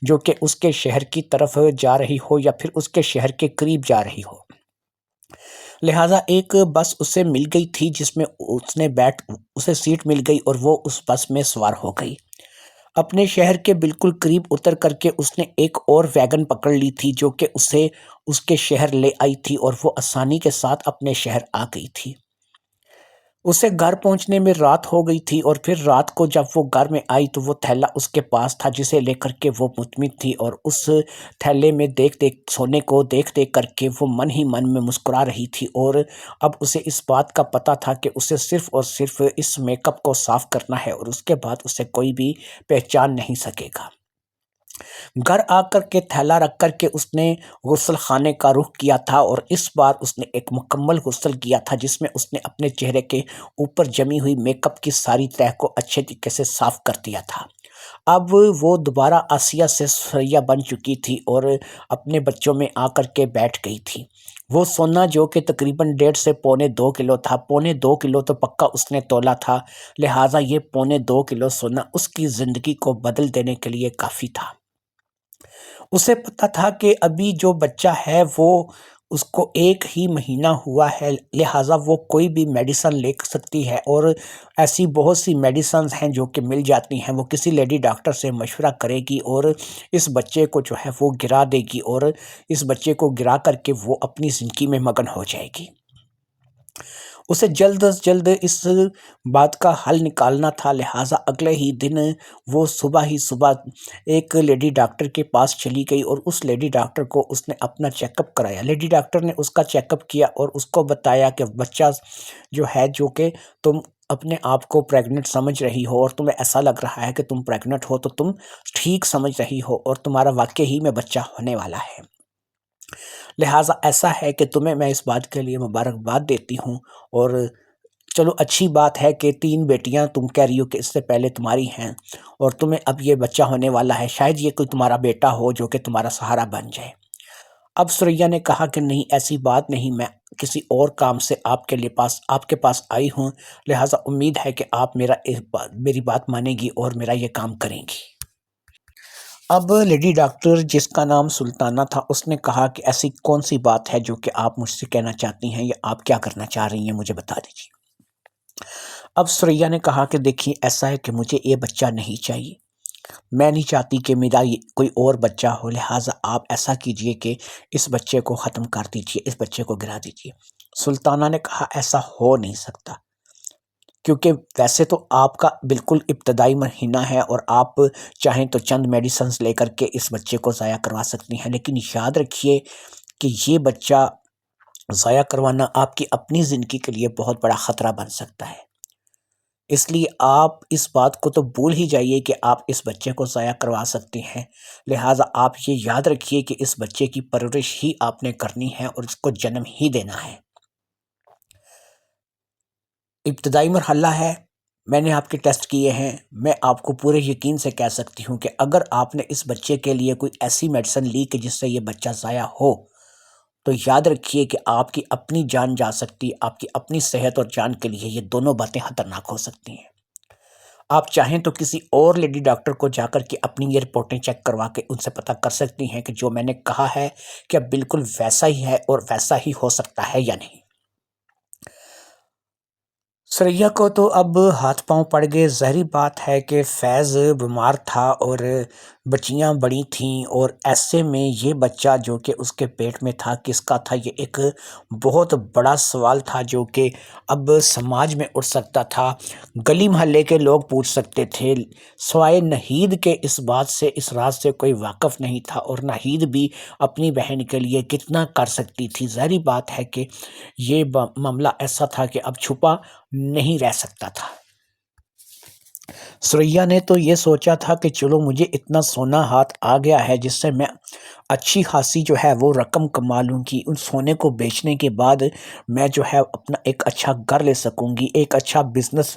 جو کہ اس کے شہر کی طرف جا رہی ہو یا پھر اس کے شہر کے قریب جا رہی ہو۔ لہٰذا ایک بس اسے مل گئی تھی جس میں اسے سیٹ مل گئی اور وہ اس بس میں سوار ہو گئی۔ اپنے شہر کے بالکل قریب اتر کر کے اس نے ایک اور ویگن پکڑ لی تھی جو کہ اسے اس کے شہر لے آئی تھی اور وہ آسانی کے ساتھ اپنے شہر آ گئی تھی۔ اسے گھر پہنچنے میں رات ہو گئی تھی اور پھر رات کو جب وہ گھر میں آئی تو وہ تھیلا اس کے پاس تھا جسے لے کر کے وہ مطمئن تھی، اور اس تھیلے میں سونے کو دیکھ کر کے وہ من ہی من میں مسکرا رہی تھی، اور اب اسے اس بات کا پتہ تھا کہ اسے صرف اور صرف اس میک اپ کو صاف کرنا ہے اور اس کے بعد اسے کوئی بھی پہچان نہیں سکے گا۔ گھر آ کر کے تھیلا رکھ کر کے اس نے غسل خانے کا رخ کیا تھا، اور اس بار اس نے ایک مکمل غسل کیا تھا جس میں اس نے اپنے چہرے کے اوپر جمی ہوئی میک اپ کی ساری تہہ کو اچھے طریقے سے صاف کر دیا تھا۔ اب وہ دوبارہ آسیہ سے سریا بن چکی تھی اور اپنے بچوں میں آ کر کے بیٹھ گئی تھی۔ وہ سونا جو کہ تقریباً 1.5 سے 2.25 کلو تھا، 2.25 کلو تو پکا اس نے تولا تھا، لہٰذا یہ 2.25 کلو سونا اس کی زندگی کو بدل دینے کے لیے کافی تھا۔ اسے پتا تھا کہ ابھی جو بچہ ہے وہ اس کو 1 ہی مہینہ ہوا ہے، لہٰذا وہ کوئی بھی میڈیسن لے سکتی ہے، اور ایسی بہت سی میڈیسنز ہیں جو کہ مل جاتی ہیں۔ وہ کسی لیڈی ڈاکٹر سے مشورہ کرے گی اور اس بچے کو جو ہے وہ گرا دے گی، اور اس بچے کو گرا کر کے وہ اپنی زندگی میں مگن ہو جائے گی۔ اسے جلد از جلد اس بات کا حل نکالنا تھا، لہٰذا اگلے ہی دن وہ صبح ہی صبح ایک لیڈی ڈاکٹر کے پاس چلی گئی اور اس لیڈی ڈاکٹر کو اس نے اپنا چیک اپ کرایا۔ لیڈی ڈاکٹر نے اس کا چیک اپ کیا اور اس کو بتایا کہ بچہ جو ہے، جو کہ تم اپنے آپ کو پریگننٹ سمجھ رہی ہو اور تمہیں ایسا لگ رہا ہے کہ تم پریگننٹ ہو، تو تم ٹھیک سمجھ رہی ہو اور تمہارا واقعی ہی میں بچہ ہونے والا ہے۔ لہٰذا ایسا ہے کہ تمہیں میں اس بات کے لیے مبارکباد دیتی ہوں، اور چلو اچھی بات ہے کہ 3 بیٹیاں تم کہہ رہی ہو کہ اس سے پہلے تمہاری ہیں، اور تمہیں اب یہ بچہ ہونے والا ہے، شاید یہ کوئی تمہارا بیٹا ہو جو کہ تمہارا سہارا بن جائے۔ اب سریا نے کہا کہ نہیں، ایسی بات نہیں، میں کسی اور کام سے آپ کے پاس آئی ہوں، لہٰذا امید ہے کہ آپ میری بات مانیں گی اور میرا یہ کام کریں گی۔ اب لیڈی ڈاکٹر جس کا نام سلطانہ تھا، اس نے کہا کہ ایسی کون سی بات ہے جو کہ آپ مجھ سے کہنا چاہتی ہیں، یا آپ کیا کرنا چاہ رہی ہیں، مجھے بتا دیجیے۔ اب سریا نے کہا کہ دیکھیے، ایسا ہے کہ مجھے یہ بچہ نہیں چاہیے، میں نہیں چاہتی کہ میرا کوئی اور بچہ ہو، لہٰذا آپ ایسا کیجئے کہ اس بچے کو ختم کر دیجئے، اس بچے کو گرا دیجئے۔ سلطانہ نے کہا ایسا ہو نہیں سکتا، کیونکہ ویسے تو آپ کا بالکل ابتدائی مہینہ ہے اور آپ چاہیں تو چند میڈیسنز لے کر کے اس بچے کو ضائع کروا سکتی ہیں، لیکن یاد رکھیے کہ یہ بچہ ضائع کروانا آپ کی اپنی زندگی کے لیے بہت بڑا خطرہ بن سکتا ہے۔ اس لیے آپ اس بات کو تو بھول ہی جائیے کہ آپ اس بچے کو ضائع کروا سکتی ہیں، لہٰذا آپ یہ یاد رکھیے کہ اس بچے کی پرورش ہی آپ نے کرنی ہے اور اس کو جنم ہی دینا ہے۔ ابتدائی مرحلہ ہے، میں نے آپ کے ٹیسٹ کیے ہیں، میں آپ کو پورے یقین سے کہہ سکتی ہوں کہ اگر آپ نے اس بچے کے لیے کوئی ایسی میڈیسن لی کہ جس سے یہ بچہ ضائع ہو، تو یاد رکھیے کہ آپ کی اپنی جان جا سکتی، آپ کی اپنی صحت اور جان کے لیے یہ دونوں باتیں خطرناک ہو سکتی ہیں۔ آپ چاہیں تو کسی اور لیڈی ڈاکٹر کو جا کر کے اپنی یہ رپورٹیں چیک کروا کے ان سے پتہ کر سکتی ہیں کہ جو میں نے کہا ہے کہ بالکل ویسا ہی ہے اور ویسا ہی ہو سکتا ہے یا نہیں۔ سریا کو تو اب ہاتھ پاؤں پڑ گئے، ظاہری بات ہے کہ فیض بیمار تھا اور بچیاں بڑی تھیں، اور ایسے میں یہ بچہ جو کہ اس کے پیٹ میں تھا کس کا تھا، یہ ایک بہت بڑا سوال تھا جو کہ اب سماج میں اٹھ سکتا تھا، گلی محلے کے لوگ پوچھ سکتے تھے، سوائے نہید کے اس بات سے، اس راز سے کوئی واقف نہیں تھا، اور نہید بھی اپنی بہن کے لیے کتنا کر سکتی تھی۔ ظاہری بات ہے کہ یہ معاملہ ایسا تھا کہ اب چھپا نہیں رہ سکتا تھا۔ سریا نے تو یہ سوچا تھا کہ چلو مجھے اتنا سونا ہاتھ آ گیا ہے جس سے میں اچھی خاصی جو ہے وہ رقم کما لوں گی، ان سونے کو بیچنے کے بعد میں جو ہے اپنا ایک اچھا گھر لے سکوں گی، ایک اچھا بزنس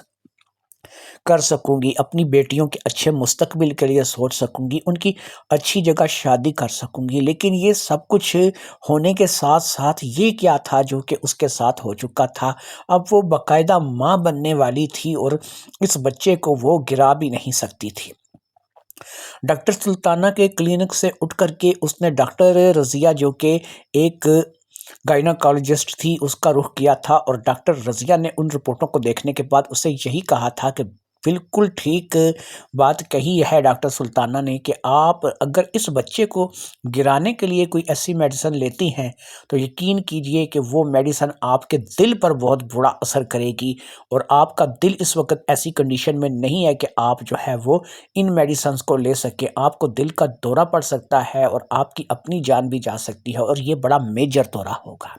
کر سکوں گی، اپنی بیٹیوں کے اچھے مستقبل کے لیے سوچ سکوں گی، ان کی اچھی جگہ شادی کر سکوں گی۔ لیکن یہ سب کچھ ہونے کے ساتھ ساتھ یہ کیا تھا جو کہ اس کے ساتھ ہو چکا تھا، اب وہ باقاعدہ ماں بننے والی تھی اور اس بچے کو وہ گرا بھی نہیں سکتی تھی۔ ڈاکٹر سلطانہ کے کلینک سے اٹھ کر کے اس نے ڈاکٹر رضیہ جو کہ ایک گائناکالوجسٹ تھی اس کا رخ کیا تھا، اور ڈاکٹر رضیہ نے ان رپورٹوں کو دیکھنے کے بعد اسے یہی کہا تھا کہ بالکل ٹھیک بات کہی ہے ڈاکٹر سلطانہ نے کہ آپ اگر اس بچے کو گرانے کے لیے کوئی ایسی میڈیسن لیتی ہیں تو یقین کیجئے کہ وہ میڈیسن آپ کے دل پر بہت برا اثر کرے گی، اور آپ کا دل اس وقت ایسی کنڈیشن میں نہیں ہے کہ آپ جو ہے وہ ان میڈیسنز کو لے سکیں، آپ کو دل کا دورہ پڑ سکتا ہے اور آپ کی اپنی جان بھی جا سکتی ہے، اور یہ بڑا میجر دورہ ہوگا۔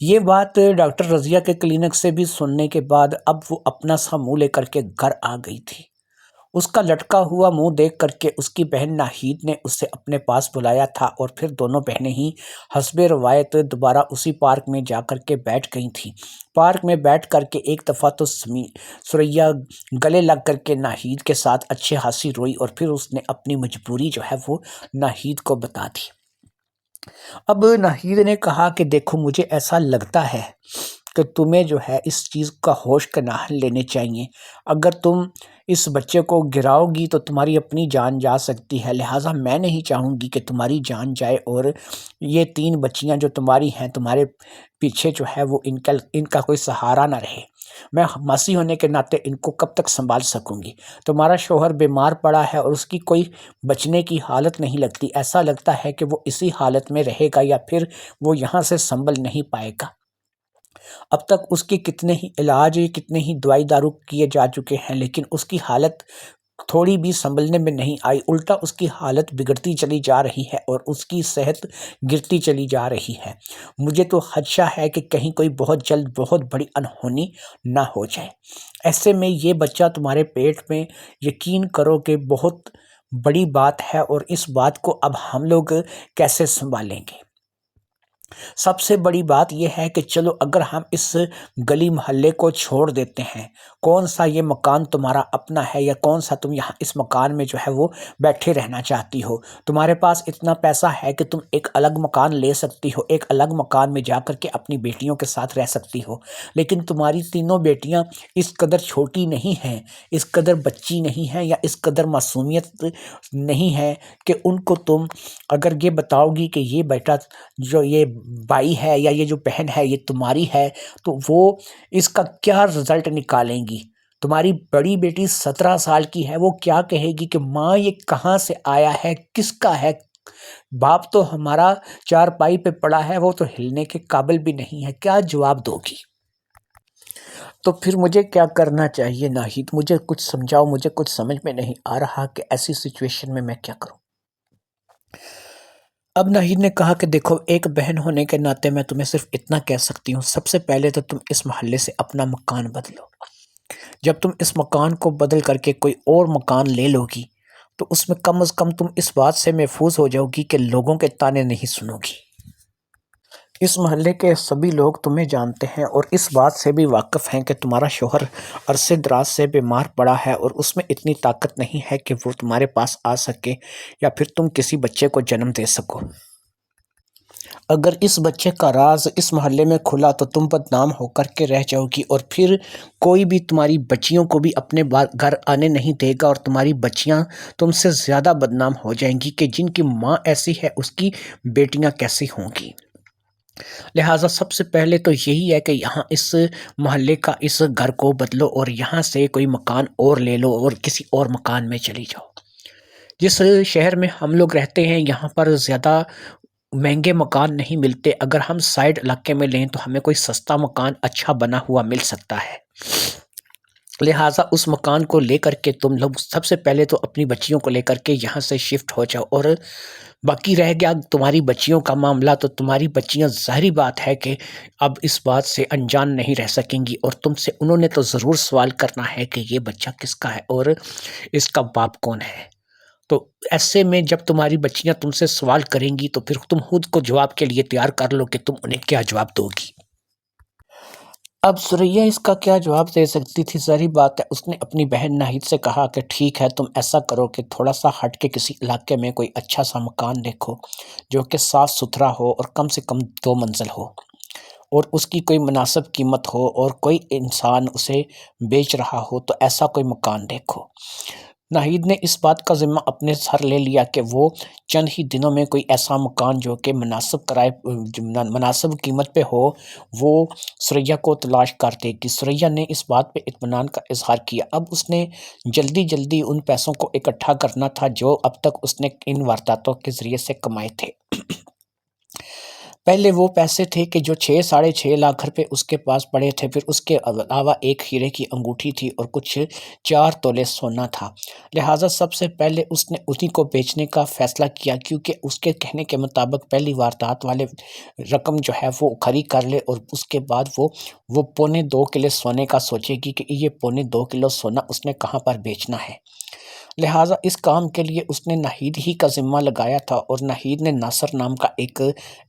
یہ بات ڈاکٹر رضیہ کے کلینک سے بھی سننے کے بعد اب وہ اپنا سا منہ لے کر کے گھر آ گئی تھی، اس کا لٹکا ہوا منہ دیکھ کر کے اس کی بہن ناہید نے اسے اپنے پاس بلایا تھا اور پھر دونوں بہنیں ہی حسب روایت دوبارہ اسی پارک میں جا کر کے بیٹھ گئی تھیں۔ پارک میں بیٹھ کر کے ایک دفعہ تو ثریا گلے لگ کر کے ناہید کے ساتھ اچھے خاصی روئی اور پھر اس نے اپنی مجبوری جو ہے وہ ناہید کو بتا دی۔ اب ناہید نے کہا کہ دیکھو مجھے ایسا لگتا ہے کہ تمہیں جو ہے اس چیز کا ہوش کا ناحل لینے چاہیے۔ اگر تم اس بچے کو گراؤ گی تو تمہاری اپنی جان جا سکتی ہے، لہٰذا میں نہیں چاہوں گی کہ تمہاری جان جائے اور یہ 3 بچیاں جو تمہاری ہیں تمہارے پیچھے جو ہے وہ ان کا کوئی سہارا نہ رہے۔ میں ماسی ہونے کے ناطے ان کو کب تک سنبھال سکوں گی؟ تمہارا شوہر بیمار پڑا ہے اور اس کی کوئی بچنے کی حالت نہیں لگتی، ایسا لگتا ہے کہ وہ اسی حالت میں رہے گا یا پھر وہ یہاں سے سنبھل نہیں پائے گا۔ اب تک اس کی کتنے ہی علاج کتنے ہی دوائی دارو کیے جا چکے ہیں لیکن اس کی حالت تھوڑی بھی سنبھلنے میں نہیں آئی، الٹا اس کی حالت بگڑتی چلی جا رہی ہے اور اس کی صحت گرتی چلی جا رہی ہے۔ مجھے تو خدشہ ہے کہ کہیں کوئی بہت جلد بہت بڑی انہونی نہ ہو جائے۔ ایسے میں یہ بچہ تمہارے پیٹ میں یقین کرو کہ بہت بڑی بات ہے اور اس بات کو اب ہم لوگ کیسے سنبھالیں گے؟ سب سے بڑی بات یہ ہے کہ چلو اگر ہم اس گلی محلے کو چھوڑ دیتے ہیں، کون سا یہ مکان تمہارا اپنا ہے یا کون سا تم یہاں اس مکان میں جو ہے وہ بیٹھے رہنا چاہتی ہو؟ تمہارے پاس اتنا پیسہ ہے کہ تم ایک الگ مکان لے سکتی ہو، ایک الگ مکان میں جا کر کے اپنی بیٹیوں کے ساتھ رہ سکتی ہو، لیکن تمہاری تینوں بیٹیاں اس قدر چھوٹی نہیں ہیں، اس قدر بچی نہیں ہیں یا اس قدر معصومیت نہیں ہے کہ ان کو تم اگر یہ بتاؤ گی کہ یہ بیٹا جو یہ بھائی ہے یا یہ جو بہن ہے یہ تمہاری ہے تو وہ اس کا کیا رزلٹ نکالیں گی؟ تمہاری بڑی بیٹی 17 سال کی ہے، وہ کیا کہے گی کہ ماں یہ کہاں سے آیا ہے، کس کا ہے؟ باپ تو ہمارا چارپائی پہ پڑا ہے، وہ تو ہلنے کے قابل بھی نہیں ہے، کیا جواب دو گی؟ تو پھر مجھے کیا کرنا چاہیے ناہید؟ مجھے کچھ سمجھاؤ، مجھے کچھ سمجھ میں نہیں آ رہا کہ ایسی سچویشن میں میں کیا کروں۔ اب ناہید نے کہا کہ دیکھو ایک بہن ہونے کے ناطے میں تمہیں صرف اتنا کہہ سکتی ہوں، سب سے پہلے تو تم اس محلے سے اپنا مکان بدلو۔ جب تم اس مکان کو بدل کر کے کوئی اور مکان لے لو گی تو اس میں کم از کم تم اس بات سے محفوظ ہو جاؤ گی کہ لوگوں کے تانے نہیں سنو گی۔ اس محلے کے سبھی لوگ تمہیں جانتے ہیں اور اس بات سے بھی واقف ہیں کہ تمہارا شوہر عرصے دراز سے بیمار پڑا ہے اور اس میں اتنی طاقت نہیں ہے کہ وہ تمہارے پاس آ سکے یا پھر تم کسی بچے کو جنم دے سکو۔ اگر اس بچے کا راز اس محلے میں کھلا تو تم بدنام ہو کر کے رہ جاؤ گی اور پھر کوئی بھی تمہاری بچیوں کو بھی اپنے گھر آنے نہیں دے گا اور تمہاری بچیاں تم سے زیادہ بدنام ہو جائیں گی کہ جن کی ماں ایسی ہے اس کی بیٹیاں کیسی ہوں گی۔ لہٰذا سب سے پہلے تو یہی ہے کہ یہاں اس محلے کا اس گھر کو بدلو اور یہاں سے کوئی مکان اور لے لو اور کسی اور مکان میں چلی جاؤ۔ جس شہر میں ہم لوگ رہتے ہیں یہاں پر زیادہ مہنگے مکان نہیں ملتے، اگر ہم سائڈ علاقے میں لیں تو ہمیں کوئی سستا مکان اچھا بنا ہوا مل سکتا ہے۔ لہٰذا اس مکان کو لے کر کے تم لوگ سب سے پہلے تو اپنی بچیوں کو لے کر کے یہاں سے شفٹ ہو جاؤ، اور باقی رہ گیا تمہاری بچیوں کا معاملہ تو تمہاری بچیاں ظاہری بات ہے کہ اب اس بات سے انجان نہیں رہ سکیں گی اور تم سے انہوں نے تو ضرور سوال کرنا ہے کہ یہ بچہ کس کا ہے اور اس کا باپ کون ہے۔ تو ایسے میں جب تمہاری بچیاں تم سے سوال کریں گی تو پھر تم خود کو جواب کے لیے تیار کر لو کہ تم انہیں کیا جواب دو گی۔ اب ثریا اس کا کیا جواب دے سکتی تھی؟ ظاہری بات ہے اس نے اپنی بہن ناہید سے کہا کہ ٹھیک ہے تم ایسا کرو کہ تھوڑا سا ہٹ کے کسی علاقے میں کوئی اچھا سا مکان دیکھو جو کہ صاف ستھرا ہو اور کم سے کم 2 منزل ہو اور اس کی کوئی مناسب قیمت ہو اور کوئی انسان اسے بیچ رہا ہو، تو ایسا کوئی مکان دیکھو۔ ناہید نے اس بات کا ذمہ اپنے سر لے لیا کہ وہ چند ہی دنوں میں کوئی ایسا مکان جو کہ مناسب قیمت پہ ہو وہ ثریا کو تلاش کر دے گی۔ ثریا نے اس بات پہ اطمینان کا اظہار کیا۔ اب اس نے جلدی جلدی ان پیسوں کو اکٹھا کرنا تھا جو اب تک اس نے ان وارداتوں کے ذریعے سے کمائے تھے۔ پہلے وہ پیسے تھے کہ جو 6.5 لاکھ روپے اس کے پاس پڑے تھے، پھر اس کے علاوہ ایک ہیرے کی انگوٹھی تھی اور کچھ 4 تولے سونا تھا۔ لہٰذا سب سے پہلے اس نے انہی کو بیچنے کا فیصلہ کیا، کیونکہ اس کے کہنے کے مطابق پہلی واردات والے رقم جو ہے وہ کھری کر لے اور اس کے بعد وہ 2.25 کلو سونے کا سوچے گی کہ یہ 2.25 کلو سونا اس نے کہاں پر بیچنا ہے۔ لہٰذا اس کام کے لیے اس نے ناہید ہی کا ذمہ لگایا تھا، اور ناہید نے ناصر نام کا ایک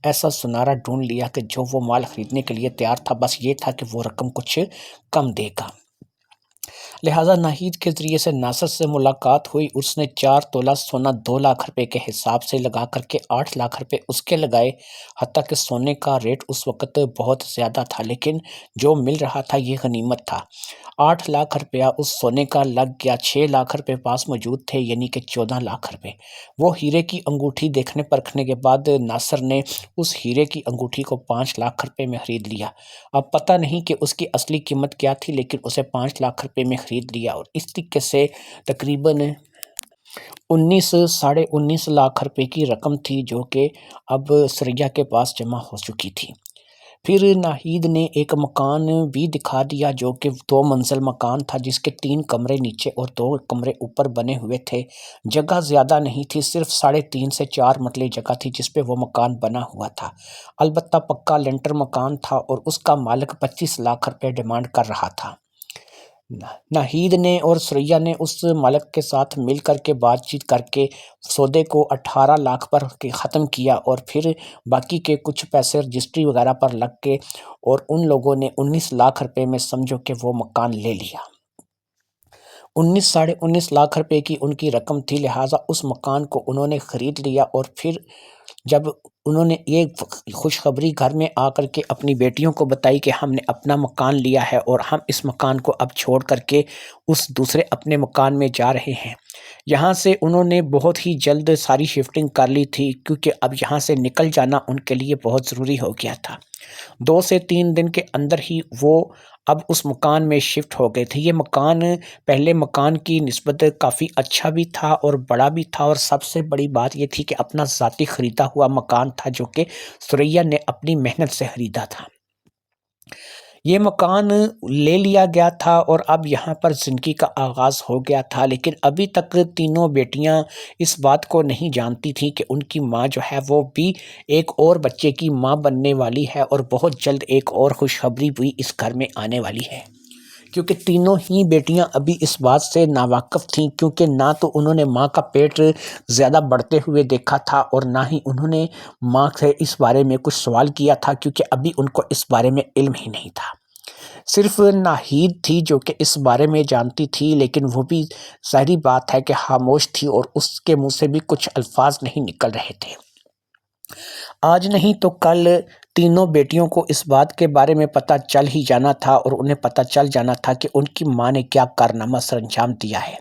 ایسا سنارا ڈھونڈ لیا کہ جو وہ مال خریدنے کے لیے تیار تھا، بس یہ تھا کہ وہ رقم کچھ کم دے گا۔ لہٰذا ناہید کے ذریعے سے ناصر سے ملاقات ہوئی، اس نے 4 تولہ سونا 2 لاکھ روپے کے حساب سے لگا کر کے 8 لاکھ روپے اس کے لگائے، حتیٰ کہ سونے کا ریٹ اس وقت بہت زیادہ تھا، لیکن جو مل رہا تھا یہ غنیمت تھا۔ 8 لاکھ روپیہ اس سونے کا لگ گیا، 6 لاکھ روپے پاس موجود تھے، یعنی کہ 14 لاکھ روپے۔ وہ ہیرے کی انگوٹھی دیکھنے پرکھنے کے بعد ناصر نے اس ہیرے کی انگوٹھی کو 5 لاکھ روپے میں خرید لیا۔ اب پتہ نہیں کہ اس کی اصلی قیمت کیا تھی، لیکن اسے 5 لاکھ روپے میں خرید لیا، اور اس طریقے سے تقریباً 19 لاکھ روپے کی رقم تھی جو کہ اب ثریا کے پاس جمع ہو چکی تھی۔ پھر ناہید نے ایک مکان بھی دکھا دیا جو کہ 2 منزل مکان تھا، جس کے 3 کمرے نیچے اور 2 کمرے اوپر بنے ہوئے تھے۔ جگہ زیادہ نہیں تھی، صرف 3.5 سے 4 مرلے جگہ تھی جس پہ وہ مکان بنا ہوا تھا۔ البتہ پکا لینٹر مکان تھا، اور اس کا مالک 25 لاکھ روپے ڈیمانڈ کر رہا تھا۔ ناہید نے اور ثریا نے اس مالک کے ساتھ مل کر کے بات چیت کر کے سودے کو 18 لاکھ پر ختم کیا، اور پھر باقی کے کچھ پیسے رجسٹری وغیرہ پر لگ کے، اور ان لوگوں نے 19 لاکھ روپے میں سمجھو کہ وہ مکان لے لیا۔ 19 لاکھ روپے کی ان کی رقم تھی، لہٰذا اس مکان کو انہوں نے خرید لیا، اور پھر جب انہوں نے یہ خوشخبری گھر میں آ کر کے اپنی بیٹیوں کو بتائی کہ ہم نے اپنا مکان لیا ہے اور ہم اس مکان کو اب چھوڑ کر کے اس دوسرے اپنے مکان میں جا رہے ہیں، یہاں سے انہوں نے بہت ہی جلد ساری شفٹنگ کر لی تھی، کیونکہ اب یہاں سے نکل جانا ان کے لیے بہت ضروری ہو گیا تھا۔ 2 سے 3 دن کے اندر ہی وہ اب اس مکان میں شفٹ ہو گئے تھے۔ یہ مکان پہلے مکان کی نسبت کافی اچھا بھی تھا اور بڑا بھی تھا، اور سب سے بڑی بات یہ تھی کہ اپنا ذاتی خریدا ہوا مکان تھا جو کہ ثریا نے اپنی محنت سے خریدا تھا۔ یہ مکان لے لیا گیا تھا اور اب یہاں پر زندگی کا آغاز ہو گیا تھا، لیکن ابھی تک تینوں بیٹیاں اس بات کو نہیں جانتی تھیں کہ ان کی ماں جو ہے وہ بھی ایک اور بچے کی ماں بننے والی ہے، اور بہت جلد ایک اور خوشخبری بھی اس گھر میں آنے والی ہے، کیونکہ تینوں ہی بیٹیاں ابھی اس بات سے ناواقف تھیں، کیونکہ نہ تو انہوں نے ماں کا پیٹ زیادہ بڑھتے ہوئے دیکھا تھا، اور نہ ہی انہوں نے ماں سے اس بارے میں کچھ سوال کیا تھا، کیونکہ ابھی ان کو اس بارے میں علم ہی نہیں تھا۔ صرف ناہید تھی جو کہ اس بارے میں جانتی تھی، لیکن وہ بھی ظاہری بات ہے کہ خاموش تھی، اور اس کے منہ سے بھی کچھ الفاظ نہیں نکل رہے تھے۔ آج نہیں تو کل تینوں بیٹیوں کو اس بات کے بارے میں پتہ چل ہی جانا تھا، اور انہیں پتہ چل جانا تھا کہ ان کی ماں نے کیا کارنامہ سر انجام دیا ہے۔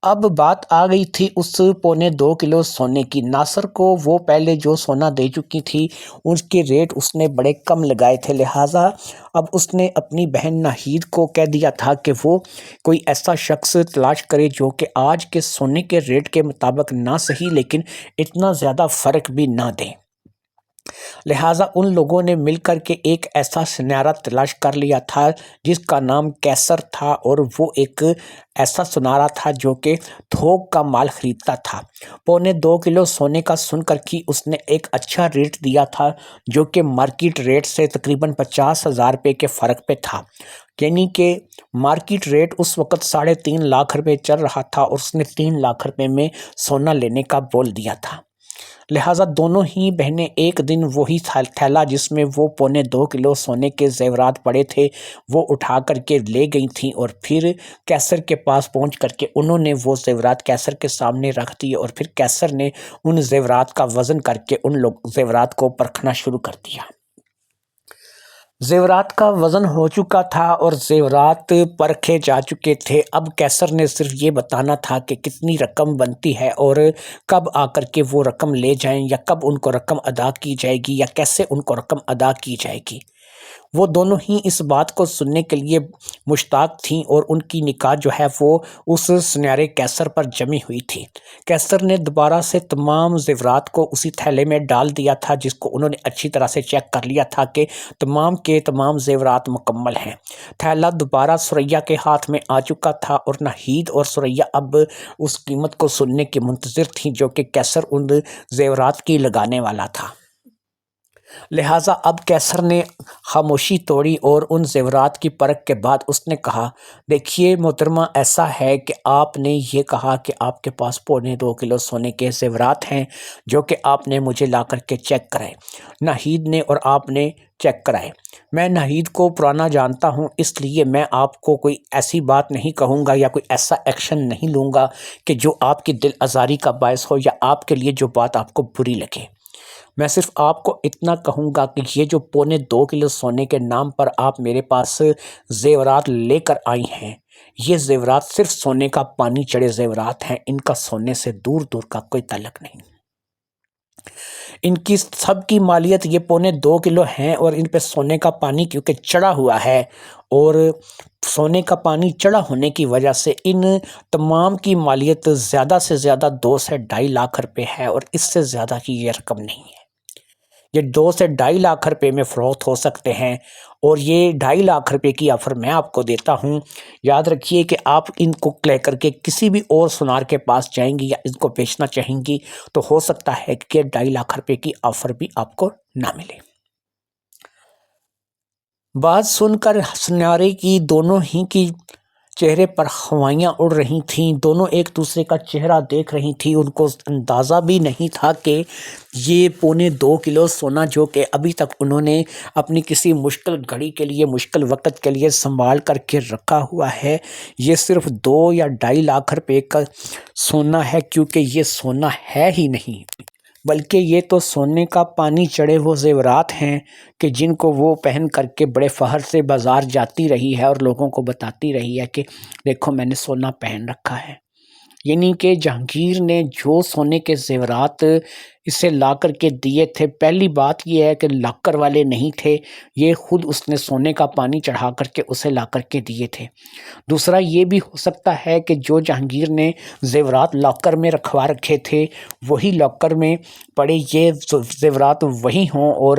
اب بات آ گئی تھی اس 2.25 کلو سونے کی۔ ناصر کو وہ پہلے جو سونا دے چکی تھی اس کے ریٹ اس نے بڑے کم لگائے تھے، لہٰذا اب اس نے اپنی بہن ناہید کو کہہ دیا تھا کہ وہ کوئی ایسا شخص تلاش کرے جو کہ آج کے سونے کے ریٹ کے مطابق نہ صحیح لیکن اتنا زیادہ فرق بھی نہ دے۔ لہٰذا ان لوگوں نے مل کر کے ایک ایسا سنارا تلاش کر لیا تھا جس کا نام کیسر تھا، اور وہ ایک ایسا سنارا تھا جو کہ تھوک کا مال خریدتا تھا۔ 2.25 کلو سونے کا سن کر کے اس نے ایک اچھا ریٹ دیا تھا جو کہ مارکیٹ ریٹ سے تقریباً 50,000 روپے کے فرق پہ تھا، یعنی کہ مارکیٹ ریٹ اس وقت 3.5 لاکھ روپے چل رہا تھا، اور اس نے 3 لاکھ روپے میں سونا لینے کا بول دیا تھا۔ لہٰذا دونوں ہی بہنیں ایک دن وہی تھیلا جس میں وہ 2.25 کلو سونے کے زیورات پڑے تھے وہ اٹھا کر کے لے گئی تھیں، اور پھر کیسر کے پاس پہنچ کر کے انہوں نے وہ زیورات کیسر کے سامنے رکھ دیے، اور پھر کیسر نے ان زیورات کا وزن کر کے ان زیورات کو پرکھنا شروع کر دیا۔ زیورات کا وزن ہو چکا تھا اور زیورات پرکھے جا چکے تھے۔ اب کیسر نے صرف یہ بتانا تھا کہ کتنی رقم بنتی ہے اور کب آ کر کے وہ رقم لے جائیں، یا کب ان کو رقم ادا کی جائے گی، یا کیسے ان کو رقم ادا کی جائے گی۔ وہ دونوں ہی اس بات کو سننے کے لیے مشتاق تھیں، اور ان کی نگاہ جو ہے وہ اس سنہرے کیسر پر جمی ہوئی تھی۔ کیسر نے دوبارہ سے تمام زیورات کو اسی تھیلے میں ڈال دیا تھا جس کو انہوں نے اچھی طرح سے چیک کر لیا تھا کہ تمام کے تمام زیورات مکمل ہیں۔ تھیلا دوبارہ ثریا کے ہاتھ میں آ چکا تھا، اور ناہید اور ثریا اب اس قیمت کو سننے کے منتظر تھیں جو کہ کیسر ان زیورات کی لگانے والا تھا۔ لہٰذا اب کیسر نے خاموشی توڑی اور ان زیورات کی پرکھ کے بعد اس نے کہا، دیکھیے محترمہ، ایسا ہے کہ آپ نے یہ کہا کہ آپ کے پاس 2.25 کلو سونے کے زیورات ہیں جو کہ آپ نے مجھے لا کر کے چیک کرائے، ناہید نے اور آپ نے چیک کرائے۔ میں ناہید کو پرانا جانتا ہوں، اس لیے میں آپ کو کوئی ایسی بات نہیں کہوں گا یا کوئی ایسا ایکشن نہیں لوں گا کہ جو آپ کی دل آزاری کا باعث ہو یا آپ کے لیے جو بات آپ کو بری لگے۔ میں صرف آپ کو اتنا کہوں گا کہ یہ جو 2.25 کلو سونے کے نام پر آپ میرے پاس زیورات لے کر آئی ہیں، یہ زیورات صرف سونے کا پانی چڑھے زیورات ہیں، ان کا سونے سے دور دور کا کوئی تعلق نہیں۔ ان کی سب کی مالیت یہ 2.25 کلو ہیں اور ان پہ سونے کا پانی کیونکہ چڑھا ہوا ہے، اور سونے کا پانی چڑھا ہونے کی وجہ سے ان تمام کی مالیت زیادہ سے زیادہ 2 سے 2.5 لاکھ روپے ہے، اور اس سے زیادہ کی یہ رقم نہیں ہے۔ یہ 2 سے 2.5 لاکھ روپے میں فروخت ہو سکتے ہیں، اور یہ 2.5 لاکھ روپے کی آفر میں آپ کو دیتا ہوں۔ یاد رکھیے کہ آپ ان کو لے کر کے کسی بھی اور سونار کے پاس جائیں گی یا ان کو بیچنا چاہیں گی تو ہو سکتا ہے کہ 2.5 لاکھ روپے کی آفر بھی آپ کو نہ ملے۔ بات سن کر سنارے کی دونوں ہی کی چہرے پر ہوائیاں اڑ رہی تھیں، دونوں ایک دوسرے کا چہرہ دیکھ رہی تھیں۔ ان کو اندازہ بھی نہیں تھا کہ یہ 2.25 کلو سونا جو کہ ابھی تک انہوں نے اپنی کسی مشکل گھڑی کے لیے، مشکل وقت کے لیے سنبھال کر کے رکھا ہوا ہے، یہ صرف 2 یا 2.5 لاکھ روپے کا سونا ہے، کیونکہ یہ سونا ہے ہی نہیں، بلکہ یہ تو سونے کا پانی چڑھے وہ زیورات ہیں کہ جن کو وہ پہن کر کے بڑے فخر سے بازار جاتی رہی ہے اور لوگوں کو بتاتی رہی ہے کہ دیکھو میں نے سونا پہن رکھا ہے۔ یعنی کہ جہانگیر نے جو سونے کے زیورات اسے لا کر کے دیے تھے، پہلی بات یہ ہے کہ لاکر والے نہیں تھے، یہ خود اس نے سونے کا پانی چڑھا کر کے اسے لا کر کے دیے تھے۔ دوسرا یہ بھی ہو سکتا ہے کہ جو جہانگیر نے زیورات لاکر میں رکھوا رکھے تھے وہی لاکر میں پڑے یہ زیورات وہی ہوں، اور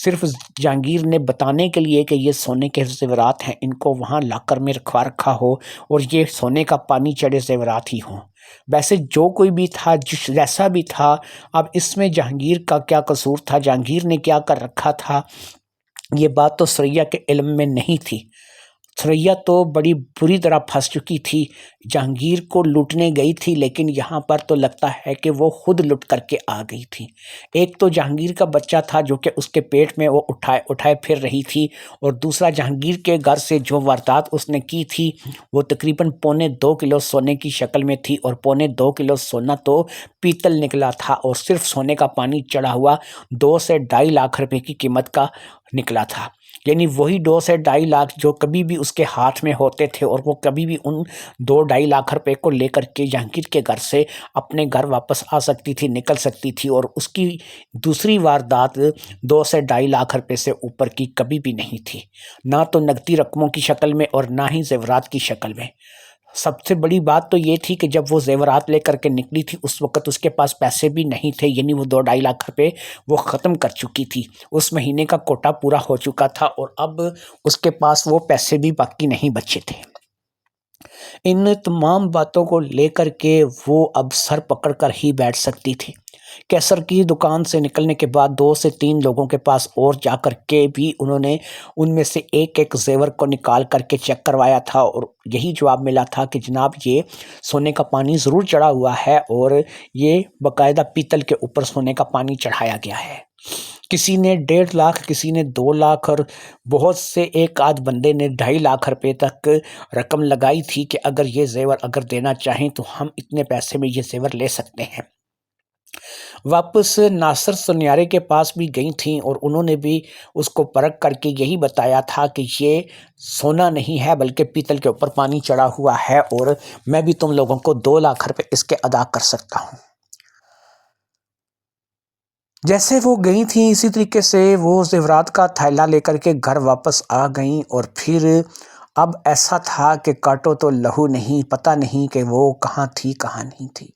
صرف جہانگیر نے بتانے کے لیے کہ یہ سونے کے زیورات ہیں ان کو وہاں لاکر میں رکھوا رکھا ہو اور یہ سونے کا پانی چڑھے زیورات ہی ہوں۔ ویسے جو کوئی بھی تھا، جیسا بھی تھا، اب اس میں جہانگیر کا کیا قصور تھا، جہانگیر نے کیا کر رکھا تھا، یہ بات تو ثریا کے علم میں نہیں تھی۔ ثریا تو بڑی بری طرح پھنس چکی تھی، جہانگیر کو لوٹنے گئی تھی، لیکن یہاں پر تو لگتا ہے کہ وہ خود لٹ کر کے آ گئی تھی۔ ایک تو جہانگیر کا بچہ تھا جو کہ اس کے پیٹ میں وہ اٹھائے پھر رہی تھی، اور دوسرا جہانگیر کے گھر سے جو واردات اس نے کی تھی وہ تقریباً 2.25 کلو سونے کی شکل میں تھی، اور 2.25 کلو سونا تو پیتل نکلا تھا، اور صرف سونے کا پانی چڑھا ہوا 2 سے 2.5 لاکھ روپے کی قیمت کا نکلا تھا۔ یعنی وہی 2 سے 2.5 لاکھ جو کبھی بھی اس کے ہاتھ میں ہوتے تھے، اور وہ کبھی بھی ان 2-2.5 لاکھ روپے کو لے کر کے جہانگیر کے گھر سے اپنے گھر واپس آ سکتی تھی، نکل سکتی تھی، اور اس کی دوسری واردات 2 سے 2.5 لاکھ روپے سے اوپر کی کبھی بھی نہیں تھی، نہ تو نقدی رقموں کی شکل میں اور نہ ہی زیورات کی شکل میں۔ سب سے بڑی بات تو یہ تھی کہ جب وہ زیورات لے کر کے نکلی تھی اس وقت اس کے پاس پیسے بھی نہیں تھے، یعنی وہ 2-2.5 لاکھ روپے وہ ختم کر چکی تھی، اس مہینے کا کوٹا پورا ہو چکا تھا، اور اب اس کے پاس وہ پیسے بھی باقی نہیں بچے تھے۔ ان تمام باتوں کو لے کر کے وہ اب سر پکڑ کر ہی بیٹھ سکتی تھی۔ کیسر کی دکان سے نکلنے کے بعد 2 سے 3 لوگوں کے پاس اور جا کر کے بھی انہوں نے ان میں سے ایک ایک زیور کو نکال کر کے چیک کروایا تھا، اور یہی جواب ملا تھا کہ جناب یہ سونے کا پانی ضرور چڑھا ہوا ہے، اور یہ باقاعدہ پیتل کے اوپر سونے کا پانی چڑھایا گیا ہے۔ کسی نے 1.5 لاکھ، کسی نے 2 لاکھ، اور بہت سے ایک آدھ بندے نے 2.5 لاکھ روپے تک رقم لگائی تھی کہ اگر یہ زیور اگر دینا چاہیں تو ہم اتنے پیسے میں یہ زیور لے سکتے ہیں۔ واپس ناصر سنیارے کے پاس بھی گئی تھیں، اور انہوں نے بھی اس کو پرکھ کر کے یہی بتایا تھا کہ یہ سونا نہیں ہے بلکہ پیتل کے اوپر پانی چڑھا ہوا ہے، اور میں بھی تم لوگوں کو 2 لاکھ روپے اس کے ادا کر سکتا ہوں۔ جیسے وہ گئی تھیں اسی طریقے سے وہ زیورات کا تھیلا لے کر کے گھر واپس آ گئیں، اور پھر اب ایسا تھا کہ کاٹو تو لہو نہیں، پتہ نہیں کہ وہ کہاں تھی کہاں نہیں تھی۔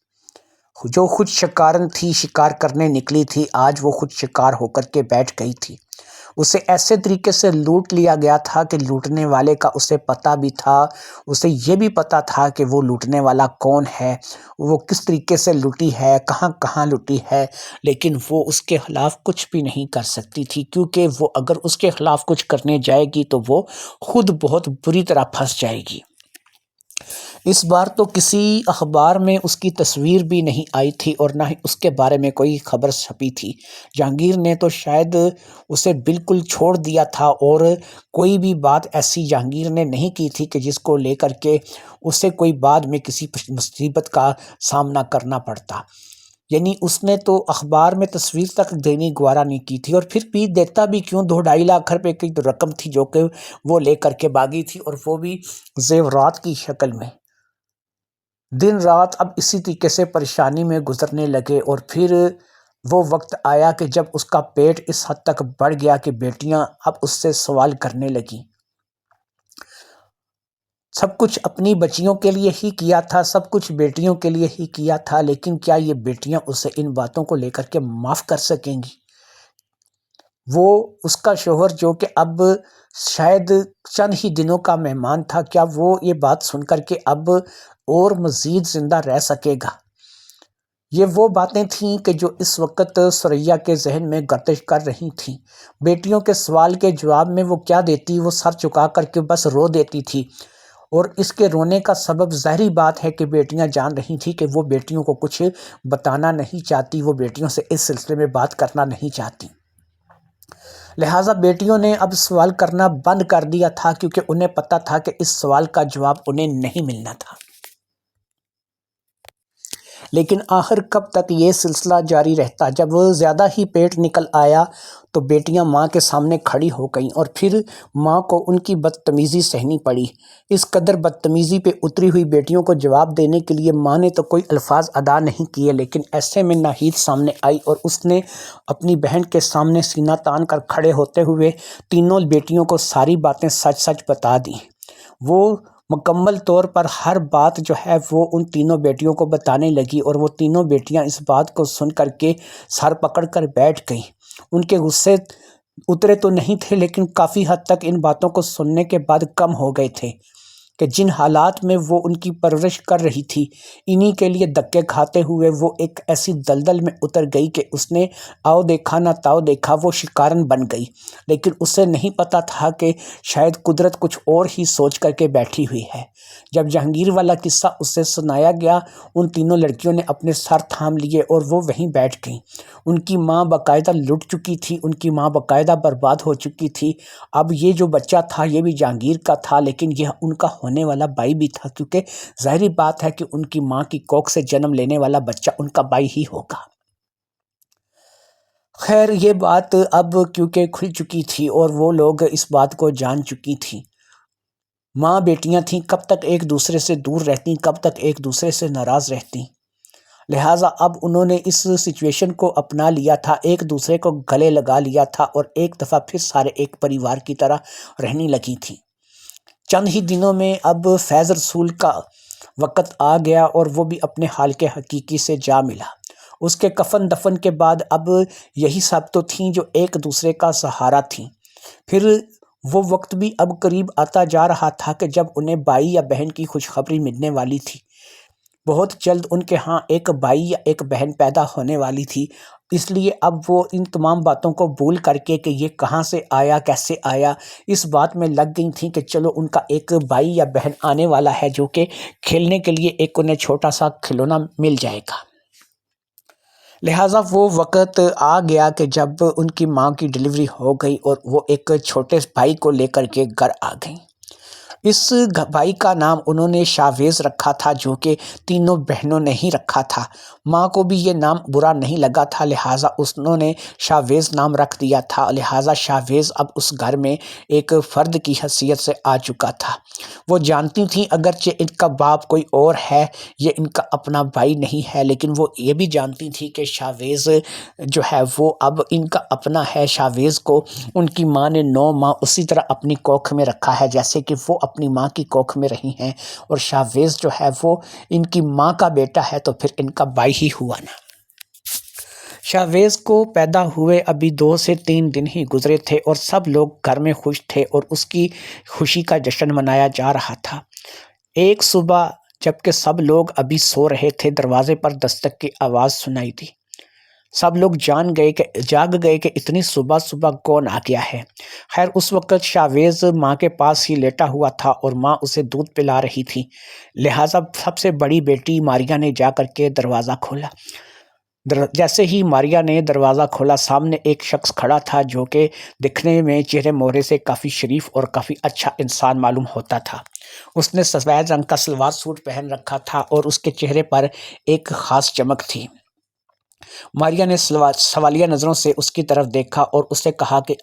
جو خود شکارن تھی، شکار کرنے نکلی تھی، آج وہ خود شکار ہو کر کے بیٹھ گئی تھی۔ اسے ایسے طریقے سے لوٹ لیا گیا تھا کہ لوٹنے والے کا اسے پتہ بھی تھا، اسے یہ بھی پتہ تھا کہ وہ لوٹنے والا کون ہے، وہ کس طریقے سے لوٹی ہے، کہاں کہاں لوٹی ہے، لیکن وہ اس کے خلاف کچھ بھی نہیں کر سکتی تھی، کیونکہ وہ اگر اس کے خلاف کچھ کرنے جائے گی تو وہ خود بہت بری طرح پھنس جائے گی۔ اس بار تو کسی اخبار میں اس کی تصویر بھی نہیں آئی تھی اور نہ ہی اس کے بارے میں کوئی خبر چھپی تھی۔ جہانگیر نے تو شاید اسے بالکل چھوڑ دیا تھا اور کوئی بھی بات ایسی جہانگیر نے نہیں کی تھی کہ جس کو لے کر کے اسے کوئی بعد میں کسی مصیبت کا سامنا کرنا پڑتا۔ یعنی اس نے تو اخبار میں تصویر تک دینی گوارا نہیں کی تھی، اور پھر بھی دیتا بھی کیوں، 2-2.5 لاکھ روپے کی رقم تھی جو کہ وہ لے کر کے بھاگی تھی، اور وہ بھی زیورات کی شکل میں۔ دن رات اب اسی طریقے سے پریشانی میں گزرنے لگے، اور پھر وہ وقت آیا کہ جب اس کا پیٹ اس حد تک بڑھ گیا کہ بیٹیاں اب اس سے سوال کرنے لگیں۔ سب کچھ اپنی بچیوں کے لیے ہی کیا تھا، سب کچھ بیٹیوں کے لیے ہی کیا تھا، لیکن کیا یہ بیٹیاں اسے ان باتوں کو لے کر کے معاف کر سکیں گی؟ وہ اس کا شوہر جو کہ اب شاید چند ہی دنوں کا مہمان تھا، کیا وہ یہ بات سن کر کے اب اور مزید زندہ رہ سکے گا؟ یہ وہ باتیں تھیں کہ جو اس وقت ثریا کے ذہن میں گردش کر رہی تھیں۔ بیٹیوں کے سوال کے جواب میں وہ کیا دیتی؟ وہ سر چکا کر کے بس رو دیتی تھی، اور اس کے رونے کا سبب ظاہری بات ہے کہ بیٹیاں جان رہی تھیں کہ وہ بیٹیوں کو کچھ بتانا نہیں چاہتی، وہ بیٹیوں سے اس سلسلے میں بات کرنا نہیں چاہتی۔ لہٰذا بیٹیوں نے اب سوال کرنا بند کر دیا تھا، کیونکہ انہیں پتہ تھا کہ اس سوال کا جواب انہیں نہیں ملنا تھا۔ لیکن آخر کب تک یہ سلسلہ جاری رہتا؟ جب زیادہ ہی پیٹ نکل آیا تو بیٹیاں ماں کے سامنے کھڑی ہو گئیں، اور پھر ماں کو ان کی بدتمیزی سہنی پڑی۔ اس قدر بدتمیزی پہ اتری ہوئی بیٹیوں کو جواب دینے کے لیے ماں نے تو کوئی الفاظ ادا نہیں کیے، لیکن ایسے میں ناہید سامنے آئی اور اس نے اپنی بہن کے سامنے سینہ تان کر کھڑے ہوتے ہوئے تینوں بیٹیوں کو ساری باتیں سچ سچ بتا دیں۔ وہ مکمل طور پر ہر بات جو ہے وہ ان تینوں بیٹیوں کو بتانے لگی، اور وہ تینوں بیٹیاں اس بات کو سن کر کے سر پکڑ کر بیٹھ گئیں۔ ان کے غصے اترے تو نہیں تھے، لیکن کافی حد تک ان باتوں کو سننے کے بعد کم ہو گئے تھے کہ جن حالات میں وہ ان کی پرورش کر رہی تھی، انہی کے لیے دھکے کھاتے ہوئے وہ ایک ایسی دلدل میں اتر گئی کہ اس نے آؤ دیکھا نہ تاؤ دیکھا، وہ شکارن بن گئی۔ لیکن اسے نہیں پتا تھا کہ شاید قدرت کچھ اور ہی سوچ کر کے بیٹھی ہوئی ہے۔ جب جہانگیر والا قصہ اسے سنایا گیا، ان تینوں لڑکیوں نے اپنے سر تھام لیے اور وہ وہیں بیٹھ گئیں۔ ان کی ماں باقاعدہ لٹ چکی تھی، ان کی ماں باقاعدہ برباد ہو چکی تھی۔ اب یہ جو بچہ تھا یہ بھی جہانگیر کا تھا، لیکن یہ ان کا ہونے والا بھائی بھی تھا، کیونکہ ظاہری بات ہے کہ ان کی ماں کی کوکھ سے جنم لینے والا بچہ ان کا بھائی ہی ہوگا۔ خیر یہ بات اب کیونکہ کھل چکی تھی اور وہ لوگ اس بات کو جان چکی تھیں، ماں بیٹیاں تھیں، کب تک ایک دوسرے سے دور رہتی، کب تک ایک دوسرے سے ناراض رہتی۔ لہٰذا اب انہوں نے اس سچویشن کو اپنا لیا تھا، ایک دوسرے کو گلے لگا لیا تھا، اور ایک دفعہ پھر سارے ایک پریوار کی طرح رہنے لگی تھیں۔ چند ہی دنوں میں اب فیض رسول کا وقت آ گیا اور وہ بھی اپنے حال کے حقیقی سے جا ملا۔ اس کے کفن دفن کے بعد اب یہی سب تو تھیں جو ایک دوسرے کا سہارا تھیں۔ پھر وہ وقت بھی اب قریب آتا جا رہا تھا کہ جب انہیں بھائی یا بہن کی خوشخبری ملنے والی تھی۔ بہت جلد ان کے ہاں ایک بھائی یا ایک بہن پیدا ہونے والی تھی، اس لیے اب وہ ان تمام باتوں کو بھول کر کے کہ یہ کہاں سے آیا، کیسے آیا، اس بات میں لگ گئی تھیں کہ چلو ان کا ایک بھائی یا بہن آنے والا ہے جو کہ کھیلنے کے لیے ایک انہیں چھوٹا سا کھلونا مل جائے گا۔ لہٰذا وہ وقت آ گیا کہ جب ان کی ماں کی ڈلیوری ہو گئی اور وہ ایک چھوٹے بھائی کو لے کر کے گھر آ گئیں۔ اس بھائی کا نام انہوں نے شاویز رکھا تھا، جو کہ تینوں بہنوں نے ہی رکھا تھا۔ ماں کو بھی یہ نام برا نہیں لگا تھا، لہٰذا انہوں نے شاویز نام رکھ دیا تھا۔ لہٰذا شاویز اب اس گھر میں ایک فرد کی حیثیت سے آ چکا تھا۔ وہ جانتی تھیں اگرچہ ان کا باپ کوئی اور ہے، یہ ان کا اپنا بھائی نہیں ہے، لیکن وہ یہ بھی جانتی تھی کہ شاویز جو ہے وہ اب ان کا اپنا ہے۔ شاویز کو ان کی ماں نے 9 ماہ اسی طرح اپنی کوکھ میں رکھا ہے جیسے کہ وہ اپنی ماں کی کوکھ میں رہی ہیں، اور شاویز جو ہے وہ ان کی ماں کا بیٹا ہے، تو پھر ان کا بھائی ہی ہوا نا۔ شاویز کو پیدا ہوئے ابھی 2 سے 3 دن ہی گزرے تھے اور سب لوگ گھر میں خوش تھے اور اس کی خوشی کا جشن منایا جا رہا تھا۔ ایک صبح جبکہ سب لوگ ابھی سو رہے تھے، دروازے پر دستک کی آواز سنائی دی۔ سب لوگ جاگ گئے کہ اتنی صبح صبح کون آ گیا ہے۔ خیر اس وقت شاویز ماں کے پاس ہی لیٹا ہوا تھا اور ماں اسے دودھ پلا رہی تھی، لہٰذا سب سے بڑی بیٹی ماریا نے جا کر کے دروازہ کھولا۔ جیسے ہی ماریا نے دروازہ کھولا، سامنے ایک شخص کھڑا تھا جو کہ دکھنے میں چہرے مہرے سے کافی شریف اور کافی اچھا انسان معلوم ہوتا تھا۔ اس نے سفید رنگ کا سلوار سوٹ پہن رکھا تھا اور اس کے چہرے پر ایک خاص چمک تھی۔ ماریا نے سوالیہ نظروں سے اس کی طرف دیکھا اور اسے کہا کہ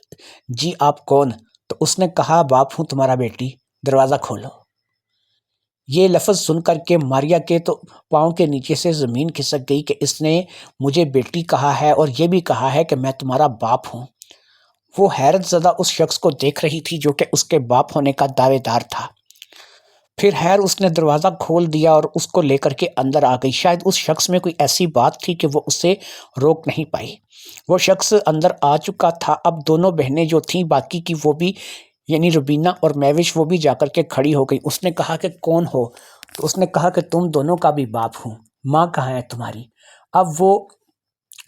جی آپ کون؟ تو اس نے کہا باپ ہوں تمہارا بیٹی، دروازہ کھولو۔ یہ لفظ سن کر کے ماریا کے تو پاؤں کے نیچے سے زمین کھسک گئی کہ اس نے مجھے بیٹی کہا ہے اور یہ بھی کہا ہے کہ میں تمہارا باپ ہوں۔ وہ حیرت زدہ اس شخص کو دیکھ رہی تھی جو کہ اس کے باپ ہونے کا دعوے دار تھا۔ پھر اس نے دروازہ کھول دیا اور اس کو لے کر کے اندر آ گئی۔ شاید اس شخص میں کوئی ایسی بات تھی کہ وہ اسے روک نہیں پائی۔ وہ شخص اندر آ چکا تھا۔ اب دونوں بہنیں جو تھیں باقی کی، وہ بھی یعنی روبینہ اور مہوش، وہ بھی جا کر کے کھڑی ہو گئی۔ اس نے کہا کہ کون ہو؟ تو اس نے کہا کہ تم دونوں کا بھی باپ ہوں، ماں کہاں ہے تمہاری؟ اب وہ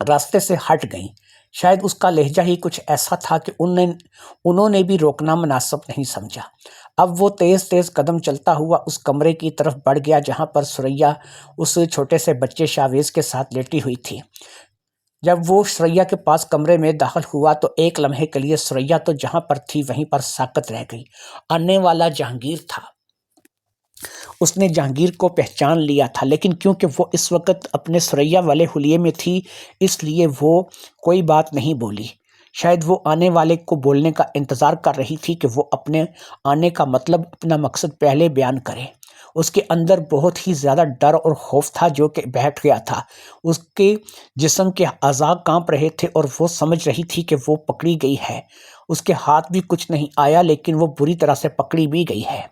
راستے سے ہٹ گئیں۔ شاید اس کا لہجہ ہی کچھ ایسا تھا کہ انہوں نے بھی روکنا مناسب نہیں سمجھا۔ اب وہ تیز تیز قدم چلتا ہوا اس کمرے کی طرف بڑھ گیا جہاں پر سریا اس چھوٹے سے بچے شاویز کے ساتھ لیٹی ہوئی تھی۔ جب وہ سریا کے پاس کمرے میں داخل ہوا تو ایک لمحے کے لیے سریا تو جہاں پر تھی وہیں پر ساکت رہ گئی۔ آنے والا جہانگیر تھا۔ اس نے جہانگیر کو پہچان لیا تھا، لیکن کیونکہ وہ اس وقت اپنے سریا والے حلیے میں تھی اس لیے وہ کوئی بات نہیں بولی۔ شاید وہ آنے والے کو بولنے کا انتظار کر رہی تھی کہ وہ اپنے آنے کا مطلب، اپنا مقصد پہلے بیان کرے۔ اس کے اندر بہت ہی زیادہ ڈر اور خوف تھا جو کہ بیٹھ گیا تھا۔ اس کے جسم کے اعضاء کانپ رہے تھے اور وہ سمجھ رہی تھی کہ وہ پکڑی گئی ہے۔ اس کے ہاتھ بھی کچھ نہیں آیا لیکن وہ بری طرح سے پکڑی بھی گئی ہے۔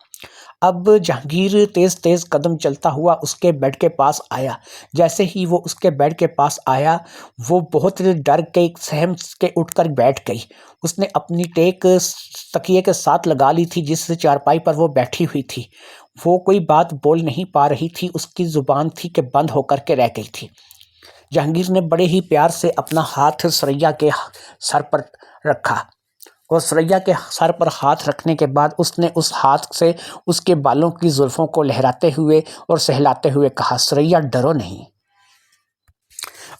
اب جہانگیر تیز تیز قدم چلتا ہوا اس کے بیڈ کے پاس آیا۔ جیسے ہی وہ اس کے بیڈ کے پاس آیا وہ بہت ڈر کے سہم کے اٹھ کر بیٹھ گئی۔ اس نے اپنی ٹیک تکیے کے ساتھ لگا لی تھی جس چارپائی پر وہ بیٹھی ہوئی تھی۔ وہ کوئی بات بول نہیں پا رہی تھی، اس کی زبان تھی کہ بند ہو کر کے رہ گئی تھی۔ جہانگیر نے بڑے ہی پیار سے اپنا ہاتھ سریا کے سر پر رکھا اور سریا کے سر پر ہاتھ رکھنے کے بعد اس نے اس ہاتھ سے اس کے بالوں کی زلفوں کو لہراتے ہوئے اور سہلاتے ہوئے کہا، سریا ڈرو نہیں،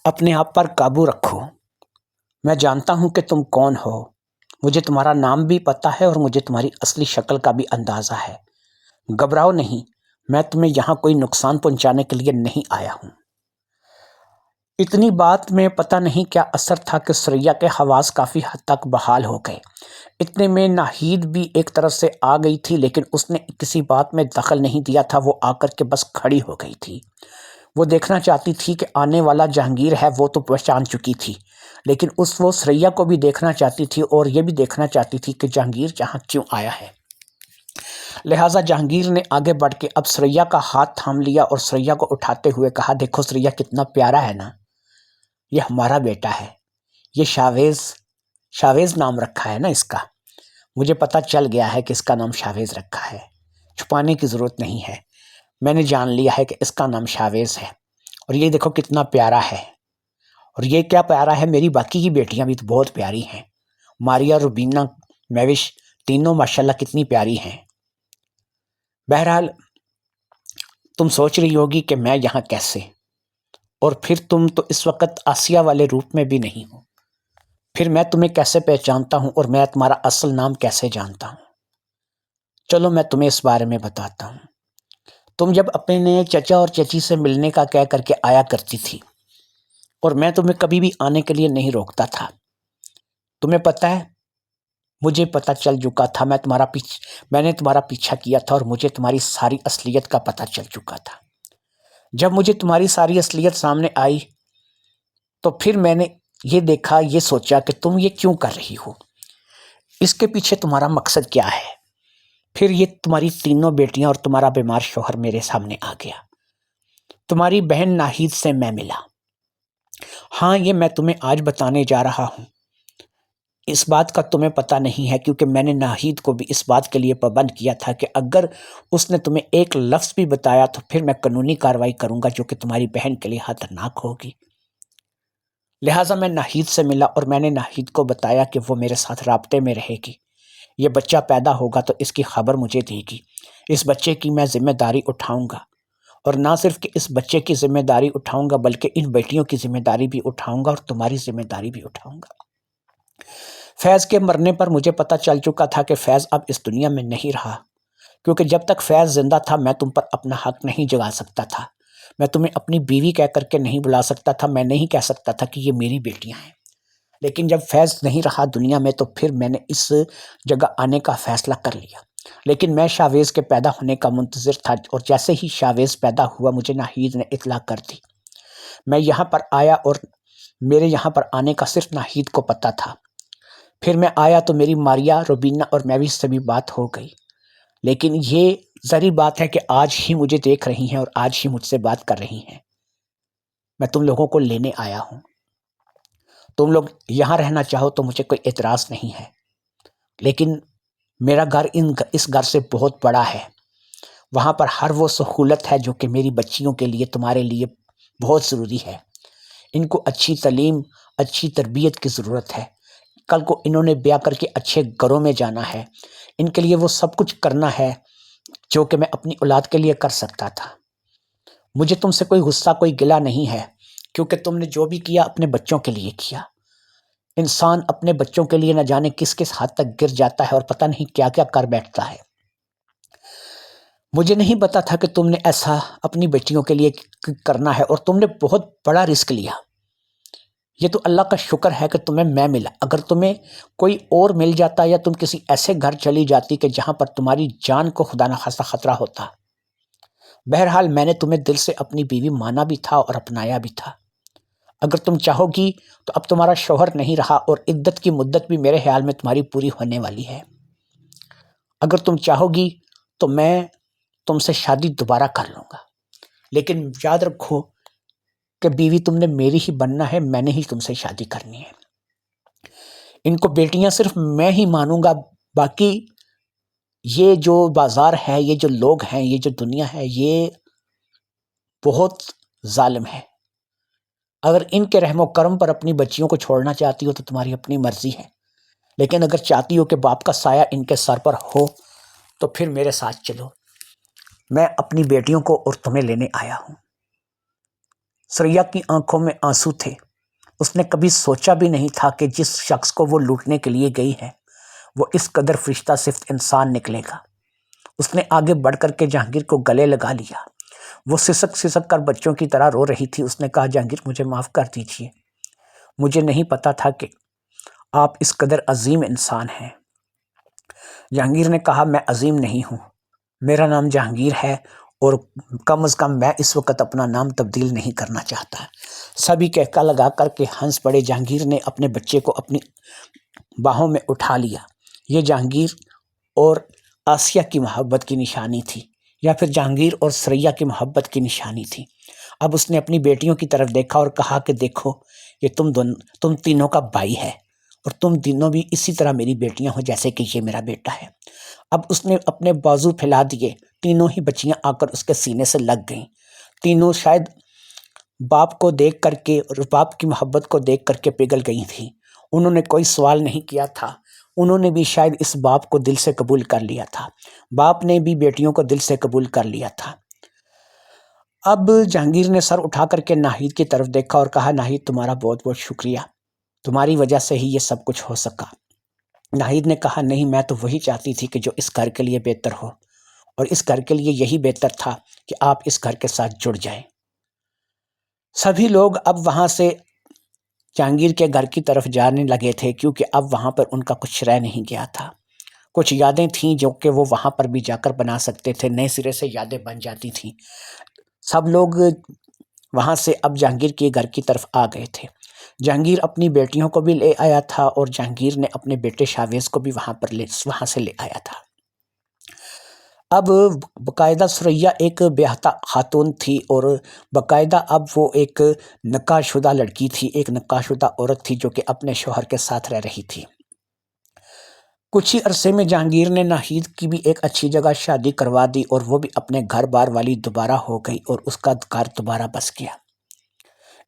اپنے آپ پر قابو رکھو۔ میں جانتا ہوں کہ تم کون ہو، مجھے تمہارا نام بھی پتہ ہے اور مجھے تمہاری اصلی شکل کا بھی اندازہ ہے۔ گھبراؤ نہیں، میں تمہیں یہاں کوئی نقصان پہنچانے کے لیے نہیں آیا ہوں۔ اتنی بات میں پتہ نہیں کیا اثر تھا کہ سریا کے حواس کافی حد تک بحال ہو گئے۔ اتنے میں ناہید بھی ایک طرف سے آ گئی تھی لیکن اس نے کسی بات میں دخل نہیں دیا تھا، وہ آ کر کے بس کھڑی ہو گئی تھی۔ وہ دیکھنا چاہتی تھی کہ آنے والا جہانگیر ہے، وہ تو پہچان چکی تھی، لیکن وہ سریا کو بھی دیکھنا چاہتی تھی اور یہ بھی دیکھنا چاہتی تھی کہ جہانگیر جہاں کیوں آیا ہے۔ لہٰذا جہانگیر نے آگے بڑھ کے اب سریا کا ہاتھ تھام لیا اور سریا کو اٹھاتے ہوئے کہا، دیکھو سریا کتنا پیارا ہے نا، یہ ہمارا بیٹا ہے، یہ شاویز نام رکھا ہے نا اس کا۔ مجھے پتہ چل گیا ہے کہ اس کا نام شاویز رکھا ہے، چھپانے کی ضرورت نہیں ہے، میں نے جان لیا ہے کہ اس کا نام شاویز ہے۔ اور یہ دیکھو کتنا پیارا ہے، اور یہ کیا پیارا ہے، میری باقی کی بیٹیاں بھی تو بہت پیاری ہیں، ماریا، روبینہ، مہوش، تینوں ماشاءاللہ کتنی پیاری ہیں۔ بہرحال تم سوچ رہی ہوگی کہ میں یہاں کیسے، اور پھر تم تو اس وقت آسیہ والے روپ میں بھی نہیں ہو، پھر میں تمہیں کیسے پہچانتا ہوں اور میں تمہارا اصل نام کیسے جانتا ہوں؟ چلو میں تمہیں اس بارے میں بتاتا ہوں۔ تم جب اپنے چچا اور چچی سے ملنے کا کہہ کر کے آیا کرتی تھی اور میں تمہیں کبھی بھی آنے کے لیے نہیں روکتا تھا، تمہیں پتہ ہے مجھے پتہ چل چکا تھا، میں نے تمہارا پیچھا کیا تھا اور مجھے تمہاری ساری اصلیت کا پتہ چل چکا تھا۔ جب مجھے تمہاری ساری اصلیت سامنے آئی تو پھر میں نے یہ دیکھا، یہ سوچا کہ تم یہ کیوں کر رہی ہو، اس کے پیچھے تمہارا مقصد کیا ہے۔ پھر یہ تمہاری تینوں بیٹیاں اور تمہارا بیمار شوہر میرے سامنے آ گیا۔ تمہاری بہن ناہید سے میں ملا، ہاں، یہ میں تمہیں آج بتانے جا رہا ہوں۔ اس بات کا تمہیں پتہ نہیں ہے کیونکہ میں نے ناہید کو بھی اس بات کے لیے پابند کیا تھا کہ اگر اس نے تمہیں ایک لفظ بھی بتایا تو پھر میں قانونی کارروائی کروں گا جو کہ تمہاری بہن کے لیے خطرناک ہوگی۔ لہٰذا میں ناہید سے ملا اور میں نے ناہید کو بتایا کہ وہ میرے ساتھ رابطے میں رہے گی، یہ بچہ پیدا ہوگا تو اس کی خبر مجھے دے گی، اس بچے کی میں ذمہ داری اٹھاؤں گا، اور نہ صرف کہ اس بچے کی ذمہ داری اٹھاؤں گا بلکہ ان بیٹیوں کی ذمہ داری بھی اٹھاؤں گا اور تمہاری ذمہ داری بھی اٹھاؤں گا۔ فیض کے مرنے پر مجھے پتہ چل چکا تھا کہ فیض اب اس دنیا میں نہیں رہا، کیونکہ جب تک فیض زندہ تھا میں تم پر اپنا حق نہیں جگا سکتا تھا، میں تمہیں اپنی بیوی کہہ کر کے نہیں بلا سکتا تھا، میں نہیں کہہ سکتا تھا کہ یہ میری بیٹیاں ہیں۔ لیکن جب فیض نہیں رہا دنیا میں تو پھر میں نے اس جگہ آنے کا فیصلہ کر لیا، لیکن میں شاویز کے پیدا ہونے کا منتظر تھا، اور جیسے ہی شاویز پیدا ہوا مجھے ناہید نے اطلاع کر دی۔ میں یہاں پر آیا اور میرے یہاں پر آنے کا صرف ناہید کو پتہ تھا۔ پھر میں آیا تو میری ماریا، روبینہ اور میویز سے بھی بات ہو گئی، لیکن یہ ظاہری بات ہے کہ آج ہی مجھے دیکھ رہی ہیں اور آج ہی مجھ سے بات کر رہی ہیں۔ میں تم لوگوں کو لینے آیا ہوں، تم لوگ یہاں رہنا چاہو تو مجھے کوئی اعتراض نہیں ہے، لیکن میرا گھر اس گھر سے بہت بڑا ہے، وہاں پر ہر وہ سہولت ہے جو کہ میری بچیوں کے لیے تمہارے لیے بہت ضروری ہے۔ ان کو اچھی تعلیم، اچھی تربیت کی ضرورت ہے، کل کو انہوں نے بیاہ کر کے اچھے گھروں میں جانا ہے، ان کے لیے وہ سب کچھ کرنا ہے جو کہ میں اپنی اولاد کے لیے کر سکتا تھا۔ مجھے تم سے کوئی غصہ، کوئی گلہ نہیں ہے، کیونکہ تم نے جو بھی کیا اپنے بچوں کے لیے کیا۔ انسان اپنے بچوں کے لیے نہ جانے کس کس حد تک گر جاتا ہے اور پتہ نہیں کیا کیا کر بیٹھتا ہے۔ مجھے نہیں پتا تھا کہ تم نے ایسا اپنی بیٹیوں کے لیے کرنا ہے، اور تم نے بہت بڑا رسک لیا۔ یہ تو اللہ کا شکر ہے کہ تمہیں میں ملا، اگر تمہیں کوئی اور مل جاتا یا تم کسی ایسے گھر چلی جاتی کہ جہاں پر تمہاری جان کو خدا نخواستہ خطرہ ہوتا۔ بہرحال میں نے تمہیں دل سے اپنی بیوی مانا بھی تھا اور اپنایا بھی تھا۔ اگر تم چاہو گی تو اب تمہارا شوہر نہیں رہا اور عدت کی مدت بھی میرے خیال میں تمہاری پوری ہونے والی ہے۔ اگر تم چاہو گی تو میں تم سے شادی دوبارہ کر لوں گا، لیکن یاد رکھو کہ بیوی تم نے میری ہی بننا ہے، میں نے ہی تم سے شادی کرنی ہے۔ ان کو بیٹیاں صرف میں ہی مانوں گا، باقی یہ جو بازار ہے، یہ جو لوگ ہیں، یہ جو دنیا ہے، یہ بہت ظالم ہے۔ اگر ان کے رحم و کرم پر اپنی بچیوں کو چھوڑنا چاہتی ہو تو تمہاری اپنی مرضی ہے، لیکن اگر چاہتی ہو کہ باپ کا سایہ ان کے سر پر ہو تو پھر میرے ساتھ چلو، میں اپنی بیٹیوں کو اور تمہیں لینے آیا ہوں۔ ثریا کی آنکھوں میں آنسو تھے، اس نے کبھی سوچا بھی نہیں تھا کہ جس شخص کو وہ لوٹنے کے لیے گئی ہے وہ اس قدر فرشتہ صفت انسان نکلے گا۔ اس نے آگے بڑھ کر کے جہانگیر کو گلے لگا لیا، وہ سسک سسک کر بچوں کی طرح رو رہی تھی۔ اس نے کہا جہانگیر مجھے معاف کر دیجئے، مجھے نہیں پتا تھا کہ آپ اس قدر عظیم انسان ہیں۔ جہانگیر نے کہا میں عظیم نہیں ہوں، میرا نام جہانگیر ہے اور کم از کم میں اس وقت اپنا نام تبدیل نہیں کرنا چاہتا۔ سبھی کہکا لگا کر کے ہنس پڑے۔ جہانگیر نے اپنے بچے کو اپنی باہوں میں اٹھا لیا۔ یہ جہانگیر اور آسیہ کی محبت کی نشانی تھی، یا پھر جہانگیر اور ثریا کی محبت کی نشانی تھی۔ اب اس نے اپنی بیٹیوں کی طرف دیکھا اور کہا کہ دیکھو یہ تم تینوں کا بھائی ہے، اور تم تینوں بھی اسی طرح میری بیٹیاں ہو جیسے کہ یہ میرا بیٹا ہے۔ اب اس نے اپنے بازو پھیلا دیے، تینوں ہی بچیاں آ کر اس کے سینے سے لگ گئیں۔ تینوں شاید باپ کو دیکھ کر کے اور باپ کی محبت کو دیکھ کر کے پگھل گئی تھیں۔ انہوں نے کوئی سوال نہیں کیا تھا، انہوں نے بھی شاید اس باپ کو دل سے قبول کر لیا تھا، باپ نے بھی بیٹیوں کو دل سے قبول کر لیا تھا۔ اب جہانگیر نے سر اٹھا کر کے ناہید کی طرف دیکھا اور کہا ناہید تمہارا بہت بہت شکریہ، تمہاری وجہ سے ہی یہ سب کچھ ہو سکا۔ ناہید نے کہا نہیں، میں تو وہی چاہتی تھی کہ جو اس گھر کے لیے بہتر ہو، اور اس گھر کے لیے یہی بہتر تھا کہ آپ اس گھر کے ساتھ جڑ جائیں۔ سبھی لوگ اب وہاں سے جہانگیر کے گھر کی طرف جانے لگے تھے، کیونکہ اب وہاں پر ان کا کچھ رہ نہیں گیا تھا۔ کچھ یادیں تھیں جو کہ وہ وہاں پر بھی جا کر بنا سکتے تھے، نئے سرے سے یادیں بن جاتی تھیں۔ سب لوگ وہاں سے اب جہانگیر کے گھر کی طرف آ گئے تھے۔ جہانگیر اپنی بیٹیوں کو بھی لے آیا تھا اور جہانگیر نے اپنے بیٹے شاویز کو بھی وہاں سے لے آیا تھا۔ اب باقاعدہ ثریا ایک بیاہتا خاتون تھی اور باقاعدہ اب وہ ایک نکاح شدہ لڑکی تھی، ایک نکاح شدہ عورت تھی جو کہ اپنے شوہر کے ساتھ رہ رہی تھی۔ کچھ ہی عرصے میں جہانگیر نے ناہید کی بھی ایک اچھی جگہ شادی کروا دی اور وہ بھی اپنے گھر بار والی دوبارہ ہو گئی اور اس کا گھر دوبارہ بس گیا۔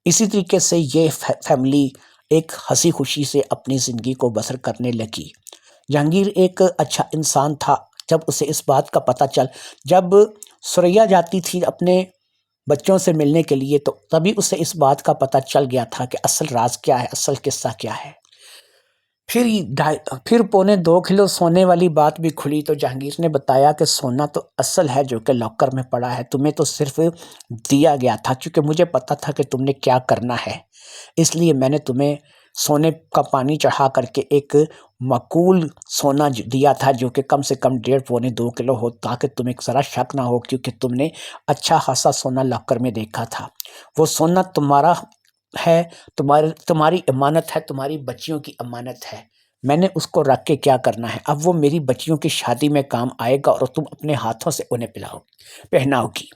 اسی طریقے سے یہ فیملی ایک ہنسی خوشی سے اپنی زندگی کو بسر کرنے لگی۔ جہانگیر ایک اچھا انسان تھا۔ جب اسے اس بات کا پتہ جب ثریا جاتی تھی اپنے بچوں سے ملنے کے لیے تو تبھی اسے اس بات کا پتہ چل گیا تھا کہ اصل راز کیا ہے، اصل قصہ کیا ہے۔ پھر 2.25 کلو سونے والی بات بھی کھلی تو جہانگیر نے بتایا کہ سونا تو اصل ہے جو کہ لاکر میں پڑا ہے، تمہیں تو صرف دیا گیا تھا کیونکہ مجھے پتا تھا کہ تم نے کیا کرنا ہے، اس لیے میں نے تمہیں سونے کا پانی چڑھا کر کے ایک معقول سونا دیا تھا جو کہ کم سے کم 1.5-2 کلو ہو، تاکہ تمہیں ذرا شک نہ ہو، کیونکہ تم نے اچھا خاصا سونا لاکر میں دیکھا تھا۔ وہ سونا تمہارا ہے، تمہاری امانت ہے، تمہاری بچیوں کی امانت ہے، میں نے اس کو رکھ کے کیا کرنا ہے، اب وہ میری بچیوں کی شادی میں کام آئے گا اور تم اپنے ہاتھوں سے انہیں پہناؤ گی۔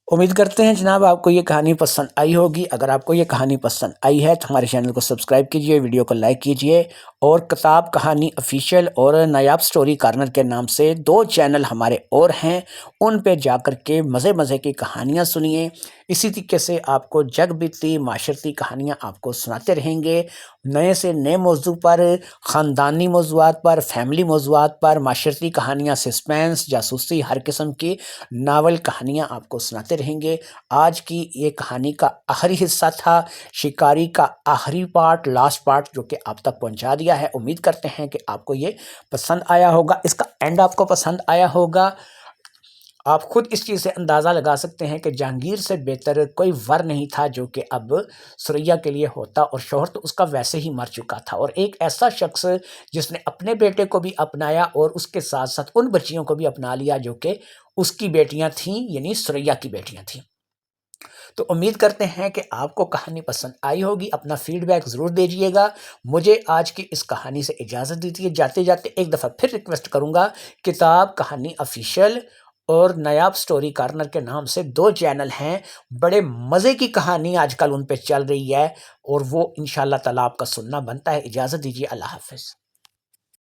امید کرتے ہیں جناب آپ کو یہ کہانی پسند آئی ہوگی۔ اگر آپ کو یہ کہانی پسند آئی ہے تو ہمارے چینل کو سبسکرائب کیجئے، ویڈیو کو لائک کیجئے اور کتاب کہانی آفیشیل اور نایاب سٹوری کارنر کے نام سے 2 چینل ہمارے اور ہیں، ان پہ جا کر کے مزے کی کہانیاں سنیے۔ اسی طریقے سے آپ کو جگ بیتی معاشرتی کہانیاں آپ کو سناتے رہیں گے، نئے سے نئے موضوع پر، خاندانی موضوعات پر، فیملی موضوعات پر، معاشرتی کہانیاں، سسپینس، جاسوسی، ہر قسم کی ناول کہانیاں آپ کو سناتے رہیں گے۔ آج کی یہ کہانی کا آخری حصہ تھا، شکاری کا آخری پارٹ، لاسٹ پارٹ، جو کہ آپ تک پہنچا دیا ہے۔ امید کرتے ہیں کہ آپ کو یہ پسند آیا ہوگا، اس کا اینڈ آپ کو پسند آیا ہوگا۔ آپ خود اس چیز سے اندازہ لگا سکتے ہیں کہ جہانگیر سے بہتر کوئی ور نہیں تھا جو کہ اب ثریا کے لیے ہوتا، اور شوہر تو اس کا ویسے ہی مر چکا تھا، اور ایک ایسا شخص جس نے اپنے بیٹے کو بھی اپنایا اور اس کے ساتھ ساتھ ان بچیوں کو بھی اپنا لیا جو کہ اس کی بیٹیاں تھیں، یعنی ثریا کی بیٹیاں تھیں۔ تو امید کرتے ہیں کہ آپ کو کہانی پسند آئی ہوگی، اپنا فیڈ بیک ضرور دیجئے گا۔ مجھے آج کی اس کہانی سے اجازت دیجیے، جاتے جاتے ایک دفعہ پھر ریکویسٹ کروں گا، کتاب کہانی آفیشیل اور نایاب سٹوری کارنر کے نام سے 2 چینل ہیں، بڑے مزے کی کہانی آج کل ان پہ چل رہی ہے اور وہ انشاءاللہ تعالیٰ آپ کا سننا بنتا ہے۔ اجازت دیجیے، اللہ حافظ۔